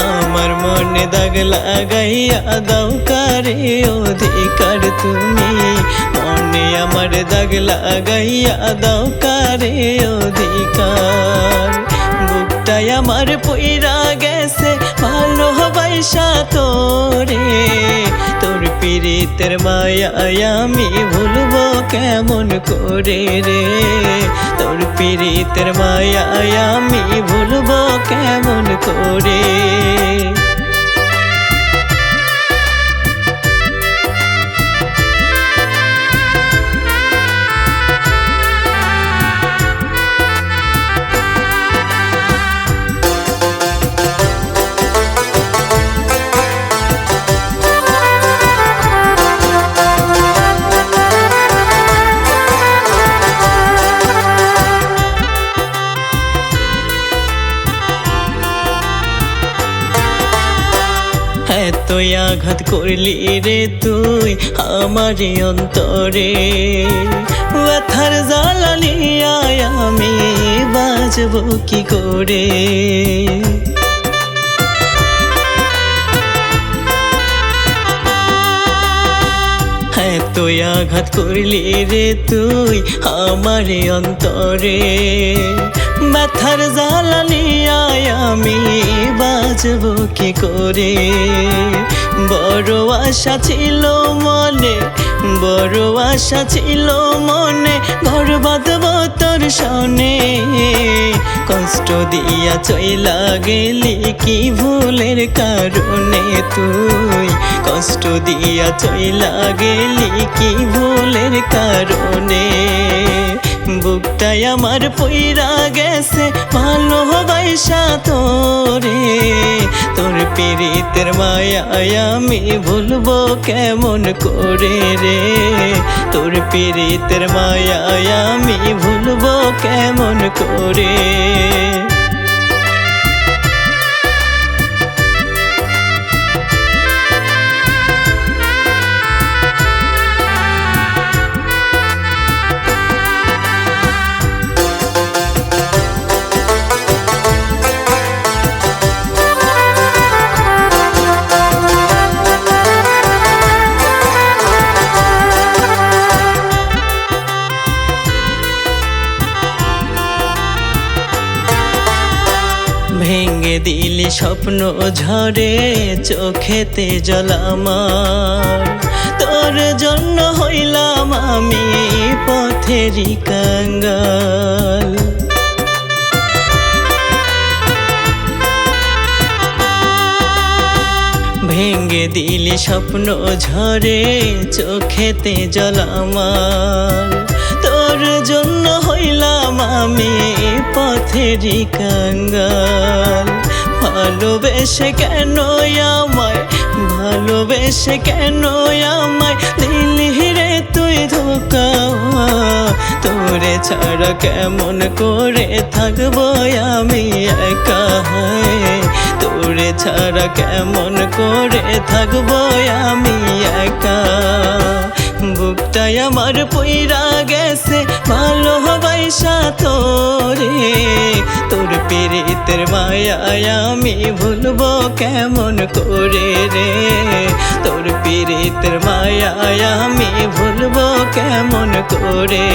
আমার মনে দাগ লাগাইয়া দাও কারে অধিকার তুমি, মনে আমার দাগ লাগাইয়া দাও কারে অধিকার। বুকটাই আমার পইরা গেছে ভালোবাসা তোরে, তোর পীড়িতের মায়ায় আমি ভুলবো কেমন করে রে। তোর পীড়িতের মায়ায় আমি ভুলবো কেমন করে। এতই আঘাত করলি রে তুই আমার অন্তরে, ব্যথার জ্বালা নিয়ে আমি বাজবো কি করে। এতই আঘাত করলি রে তুই আমার অন্তরে, ব্যথার জ্বালা নিয়ে আমি বাজবো কি করে। বড় আশা ছিল মনে, বড় আশা ছিল মনে, ঘর বাঁধবো তোর সনে। কষ্ট দিয়া চইলা গেলি কি ভুলের কারণে তুই, কষ্ট দিয়া চইলা গেলি কি ভুলের কারণে। বুকটাই আমার পইরা গেছে ভালোবাসা তোরে, তোর পীড়িতের মায়ায় আমি ভুলবো কেমন করে রে। তোর পীড়িতের মায়ায় আমি ভুলবো কেমন করে। ভেঙে দিলি স্বপ্ন ঝরে চোখেতে জল আমার, তোর জন্য হইলাম আমি পথেরই কাঙ্গাল। ভেঙে দিলি স্বপ্ন ঝরে চোখেতে জল আমার, তোর জন্য হইলাম আমি পথেরই কাঙ্গাল। ভালোবেসে কেন আমায়, ভালোবেসে কেন আমায় দিলি রে তুই ধোঁকা। তোরে ছাড়া কেমন করে থাকবো আমি একা, তোরে ছাড়া কেমন করে থাকবো আমি একা। বুকটাই আমার পইরা গেছে ভালোবাসা তোরে, তোর পীড়িতের মায়ায় আমি ভুলবো কেমন করে রে। তোর পীড়িতের মায়ায় আমি ভুলবো কেমন করে।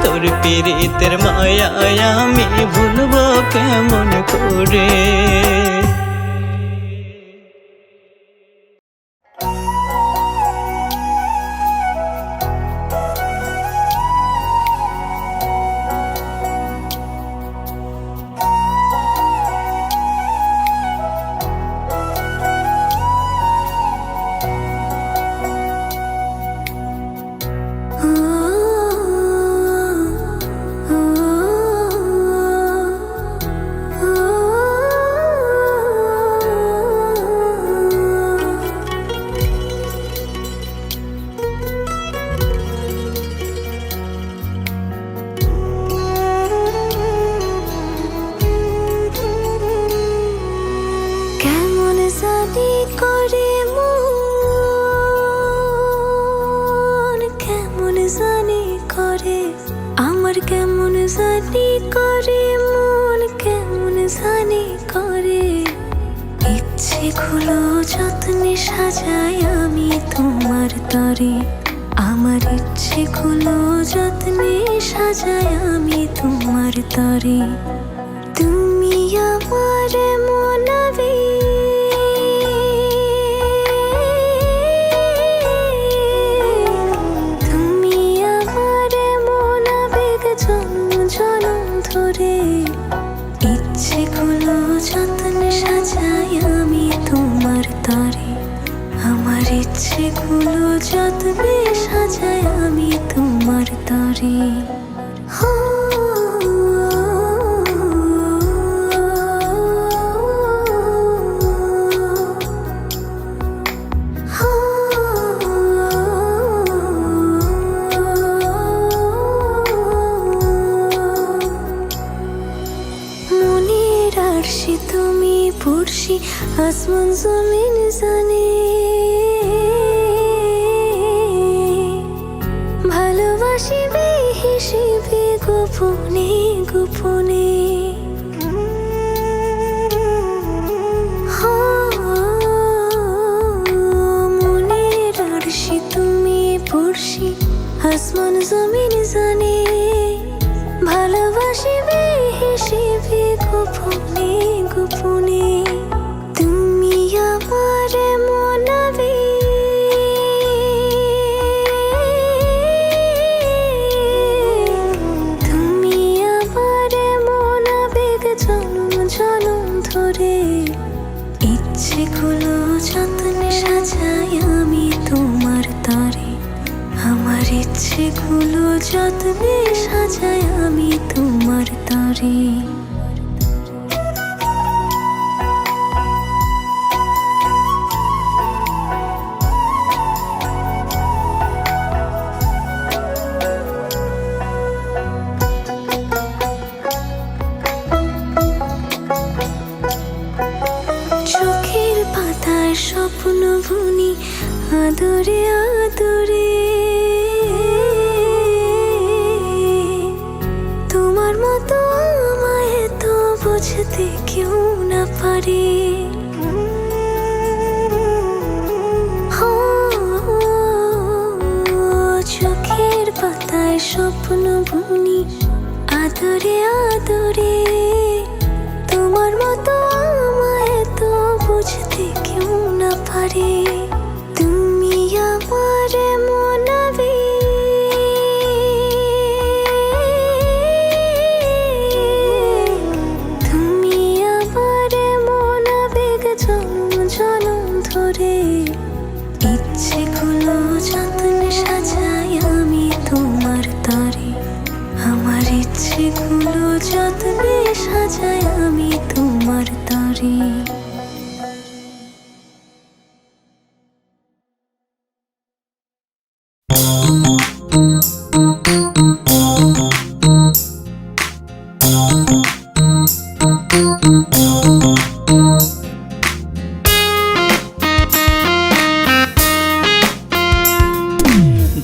তোর পীড়িতের মায়ায় আমি ভুলবো কেমন করে। জানি করে মন, কেমন জানি করে আমার, কেমন জানি করে মন, কেমন জানি করে। ইচ্ছেগুলো যত্নে সাজাই আমি তোমার তরে, আমার ইচ্ছেগুলো যত্নে সাজাই আমি তোমার তরে। তুমি আমার মনাবে, তুমি আমার মনাবেগ জনম জনম ধরে। ইচ্ছেগুলো যত্নে সাজাই আমি তোমার তরে, আমার ইচ্ছেগুলো যত্নে সাজাই আমি তোমার তরে। মনের আরশি তুমি পড়শি, আসমান জমিন জানে। ভালোবাসি বেহিসেবে গোপনে গোপনে। মনের আরশি তুমি পড়শি, আসমান জমিন জানে। ভালোবাসি বেহিসেবে গোপনে গোপনে। তুমি আমার মনাবে, তুমি আমার মনাবেগ জনম জনম ধরে। ইচ্ছেগুলো যত্নে সাজাই আমি তোমার তরে, আমার ইচ্ছেগুলো যত্নে সাজাই আমি তোমার তরে। চোখের পাতায় স্বপ্ন বুনি আদরে আদরে। তোমার মতো আমায় তো বুঝতে কেউ না পারে। চোখের পাতায় স্বপ্ন বুনি আদরে আদরে। তোমার মতো আমায় তো বুঝতে কেউ না পারে। তুমি আমার মনাবে, তুমি আমার মনাবেগ জনম জনম ধরে। ইচ্ছেগুলো যত্নে সাজাই আমি তোমার তরে, আমার ইচ্ছেগুলো যত্নে সাজাই আমি তোমার তরে।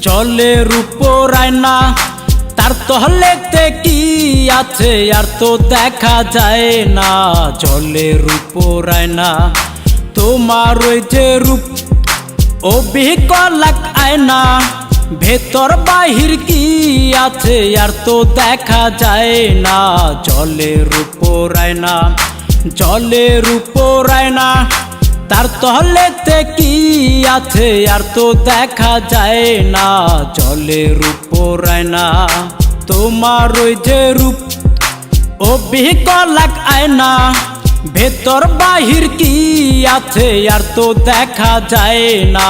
জলের উপর আয়না, তার তলেতে কি আছে আর তো দেখা যায় না। জলের উপর আয়না, তোমার ওই যে রূপ অবিকলাক আয়না। ভেতর বাহির কি আছে আর তো দেখা যায় না। জলের উপর আয়না, জলের উপর আয়না, তার তলেতে কি আছে আর তো দেখা যায় না। জলের উপর আয়না, তোমার ওই যে রূপ অবিকলাক আয়না। ভেতর বাহির কি আছে আর তো দেখা যায় না।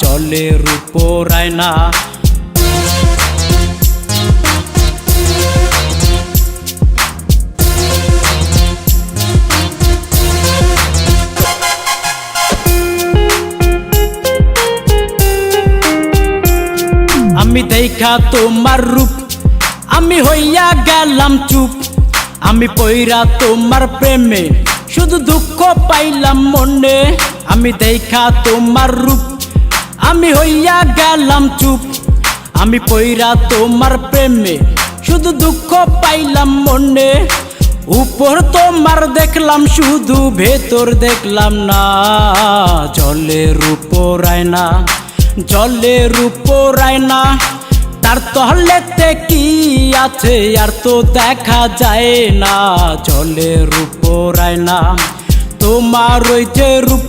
জলের উপর আয়না। আমি দেখা তোমার রূপ, আমি হইয়া গেলাম চুপ। আমি পইরা তোমার প্রেমে শুধু দুঃখ পাইলাম মনে আমি দেখা তোমার রূপ আমি হইয়া গেলাম চুপ আমি পইরা তোমার প্রেমে শুধু দুঃখ পাইলাম মনে উপর তোমার দেখলাম শুধু ভেতর দেখলাম না জলের উপর আয়না জলের উপর আয়না তার তহলেতে কি আছে আর তো দেখা যায় না জলের উপর আয়না তোমার ওই যে রূপ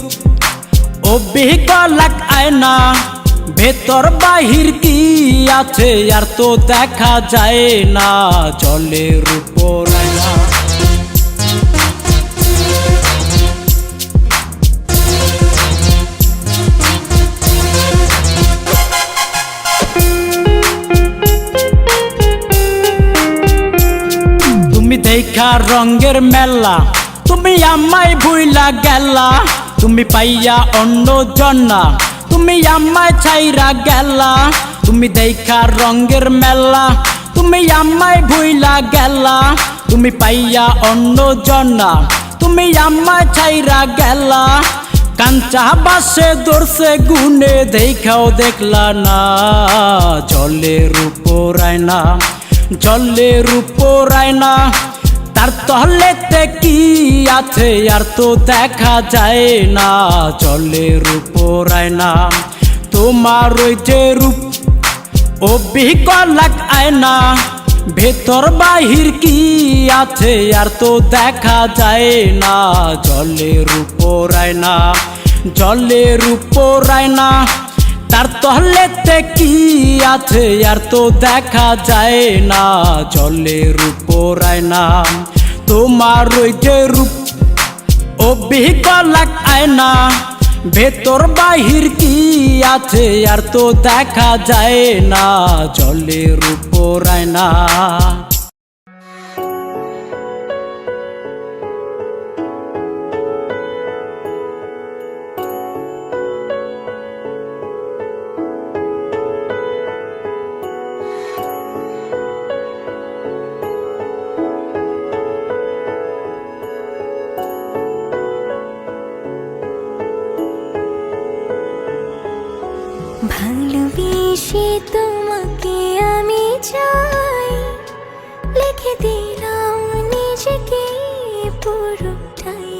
অবিকল আয়না ভেতর বাহির কি আছে আর তো দেখা যায় না জলের উপর আয়না তুমি দেখা রঙের মেলা তুমি আমায় ভুইলা গেলা তুমি পাইয়া অন্য জন্না তুমি আমায় ছাইরা গেলা তুমি দেখা রঙের মেলা তুমি আমায় ভুইলা গেলা তুমি পাইয়া অন্য জন্না তুমি আমায় ছাইরা গেলা কাঞ্চা বাসে দর্শে গুনে দেখাও দেখলা না জলের উপর আয়না জলের উপর আয়না তার তহলেতে কি আছে আর তো দেখা যায় না জলের উপর আয়না তোমার ওই যে রূপ অবিকল আয়না ভেতর বাহির কি আছে আর তো দেখা যায় না জলের উপর আয়না জলের উপর আয়না তার তহলেতে কি আছে আর তো দেখা যায় না জলের উপর আয়না তোমার ওই যে রূপ অবিকল আয়না ভেতর বাহির কি আছে আর তো দেখা যায় না জলের উপর আয়না ভালোবেসে তোমাকে আমি চাই লিখে দিলাম নিজেকে পুরোটাই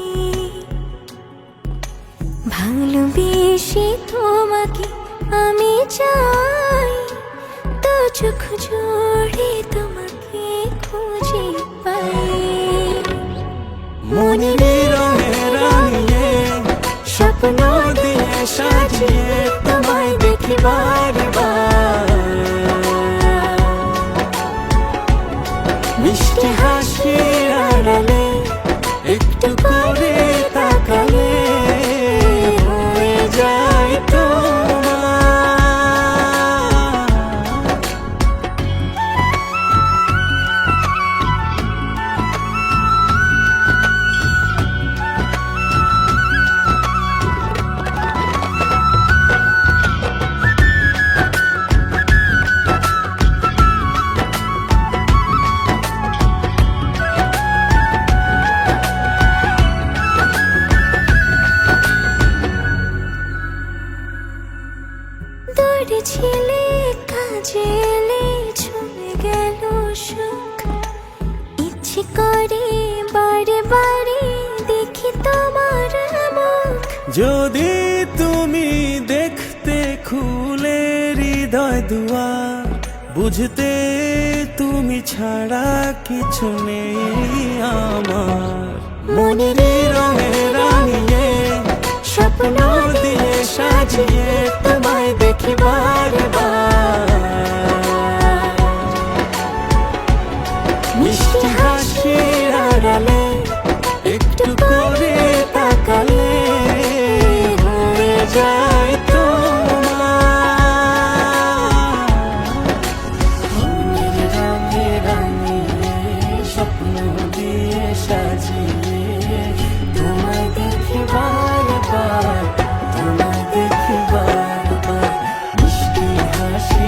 ভালোবেসে তোমাকে আমি চাই তো চোখ জোড়ে তোমাকে খুঁজে পাই মনের রঙে রাঙিয়ে স্বপ্ন দিয়ে সাজিয়ে তোমায় দেখি বারবার মিষ্টি হাসির আড়ালে একটু করে তাকালে হয়ে যায় তোমার ছিলে কাজে এলে ছুঁয়ে গেল সুখ ইচ্ছে করে বারে বারে দেখি তোমার মুখ যদি তুমি দেখতে খুলে হৃদয় দুয়ার বুঝতে তুমি ছাড়া কিছু নেই আমার মনের রঙে রাঙিয়ে স্বপ্ন দিয়ে সাজিয়ে তোমায় দেখি বারবার মিষ্টি হাসির আড়ালে একটু করে তাকালে হয়ে যায় তোমার রঙে রাঙিয়ে স্বপ্ন দিয়ে সাজিয়ে তোমায় দেখি বারবার তোমায় দেখি বারবার মিষ্টি হাসি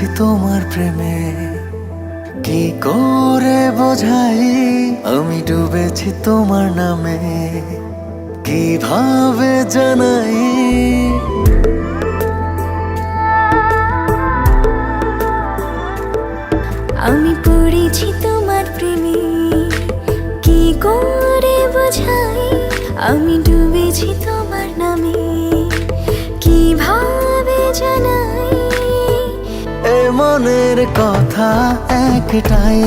ডুবেছি তোমার প্রেমে, কি করে বোঝাই আমি ডুবেছি তোমার নামে, কিভাবে জানাই। আমি পড়েছি তোমার প্রেমে, কি করে বোঝাই আমি ডুবেছি তোমার নামে, কিভাবে জানাই। এ মনের কথা একটাই,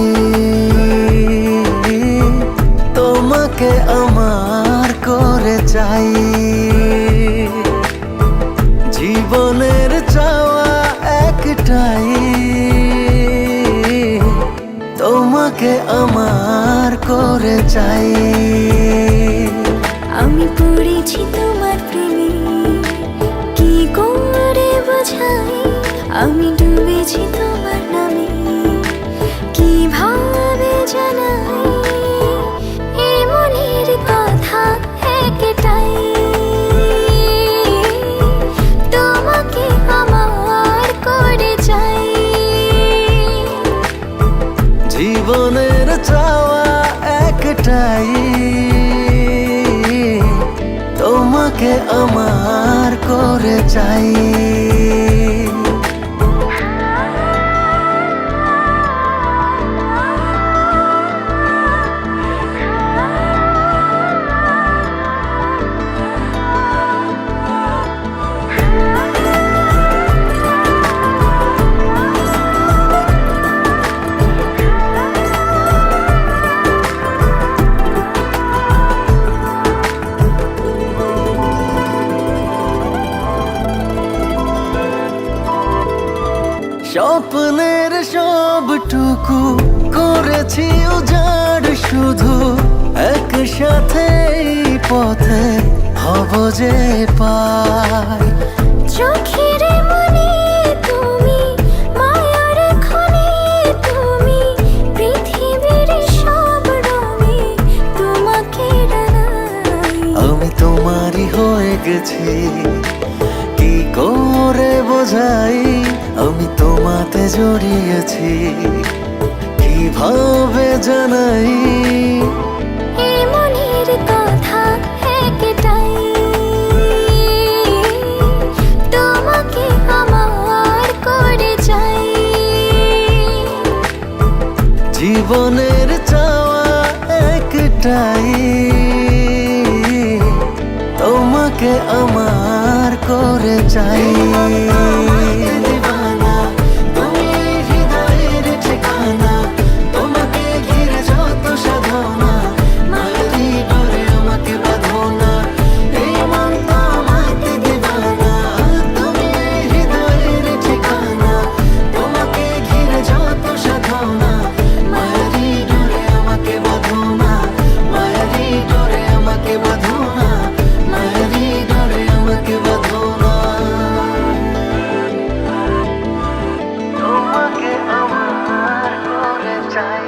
তোমাকে আমার করে চাই। জীবনের চাওয়া একটাই, তোমাকে আমার করে চাই। আমি পড়েছি তোমার প্রেমে, কি করে বোঝাই আমি ডুবেছি তোমার নামে, কিভাবে জানাই। এ মনের কথা একটাই, তোমাকে আমার করে চাই। জীবনের চাওয়া একটাই, তোমাকে আমার করে চাই। স্বপ্নের সবটুকু করেছি উজাড়, শুধু একসাথে পথে হব যে পাই। চোখের মনে তুমি, মায়ার খনি তুমি, পৃথিবীর সব রঙে তোমাকে ডানাই। আমি তোমারই হয়ে গেছি, কি করে বোঝাই আমি তোমাতে জড়িয়েছি, কিভাবে জানাই। এ মনের কথা একটাই, তোমাকে আমার করে চাই। জীবনের চাওয়া একটাই, তোমাকে আমার করে চাই। দিবানা তুমি হৃদয়ের ঠিকানা, তোমাকে ঘিরে যত সাধনা, মায়ারি ডোরে আমাকে বাঁধো না। এই মন তো আমাকে দিবানা, তুমি হৃদয়ের ঠিকানা, তোমাকে ঘিরে যত সাধনা, মায়ারি ডোরে আমাকে বাঁধো না, মায়ারি ডোরে আমাকে বাঁধো না, মায়ারি ডোরে আমাকে বাঁধো না। তোমাকে আমার করে চাই।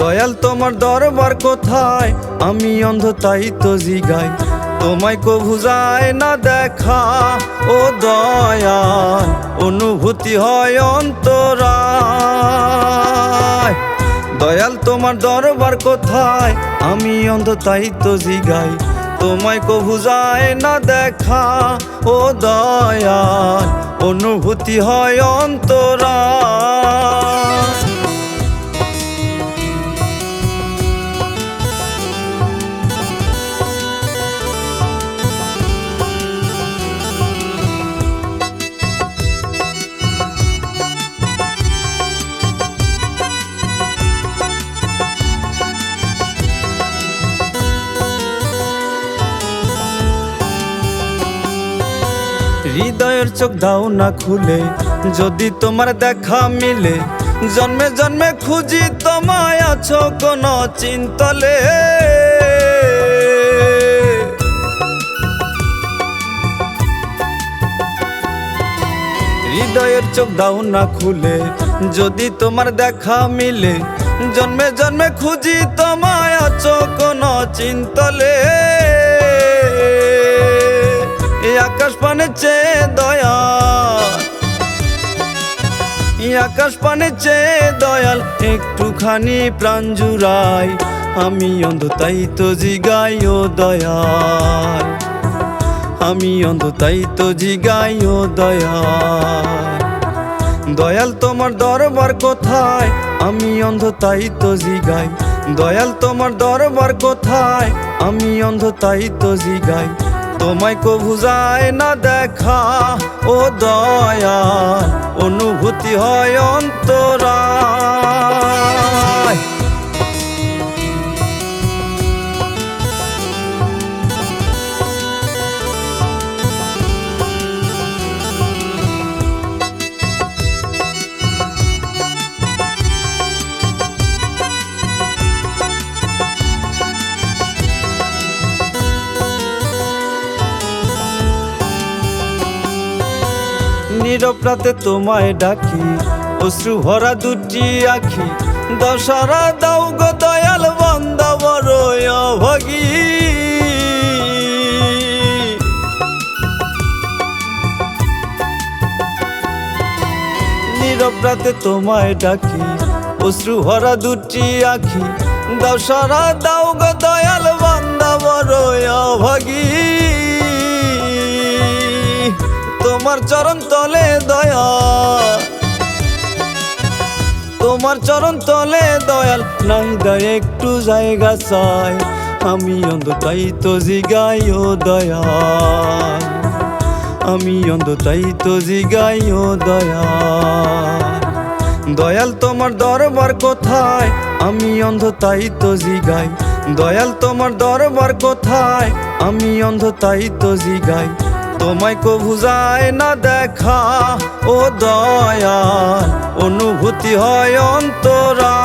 দয়াল তোমার দরবার কোথায়, আমি অন্ধ তাই তো জিগাই। তোমায় কভু যায় না দেখা, ও দয়াল অনুভূতি হয় অন্তরায়। দয়াল তোমার দরবার কোথায়, আমি অন্ধ তাই তো জিগাই। তোমায় কভু যায় না দেখা, ও দয়াল অনুভূতি হয় অন্তরায়। হৃদয়ের চোখ দাও না খুলে, যদি তোমার দেখা মিলে জন্মে জন্মে খুঁজি তোমায়, আছো কোন চিন্তলে। হৃদয়ের চোখ দাও না খুলে, যদি তোমার দেখা মিলে জন্মে জন্মে খুঁজি তোমায়, আছো কোন চিন্তলে। এই আকাশ পানে চেয়ে দয়াল, এই আকাশ পানে চেয়ে দয়াল, একটুখানি প্রাণ জুড়াই। আমি অন্ধ তাই তো জিগাই ও দয়াল, আমি অন্ধ তাই তো জিগাই ও দয়াল। দয়াল তোমার দরবার কোথায়, আমি অন্ধ তাই তো জিগাই। দয়াল তোমার দরবার কোথায়, আমি অন্ধ তাই তো জিগাই। তোমায় কভু যায় না দেখা ও দয়াল, অনুভূতি হয় অন্তরায়। নীরব রাতে তোমায় ডাকি, অশ্রু ভরা দুটি আখি, দশারা দাও গো দয়াল, বান্দা বড় অভাগী। নীরব রাতে তোমায় ডাকি, অশ্রু ভরা দুটি আখি, দশারা দাও গো দয়াল, বান্দা বড় অভাগী। তোমার চরণ তলে দয়াল, তোমার চরণ তলে দয়াল, নাই দেয় একটু জায়গা চাই। আমি অন্ধ তাই তো জিগাই ও দয়াল, আমি অন্ধ তাই তো জিগাই ও দয়াল। দয়াল তোমার দরবার কোথায়, আমি অন্ধ তাই তো জিগাই। দয়াল তোমার দরবার কোথায়, আমি অন্ধ তাই তো জিগাই। তোমায় কভু যায় না দেখা ও দয়াল, অনুভূতি হয় অন্তরায়।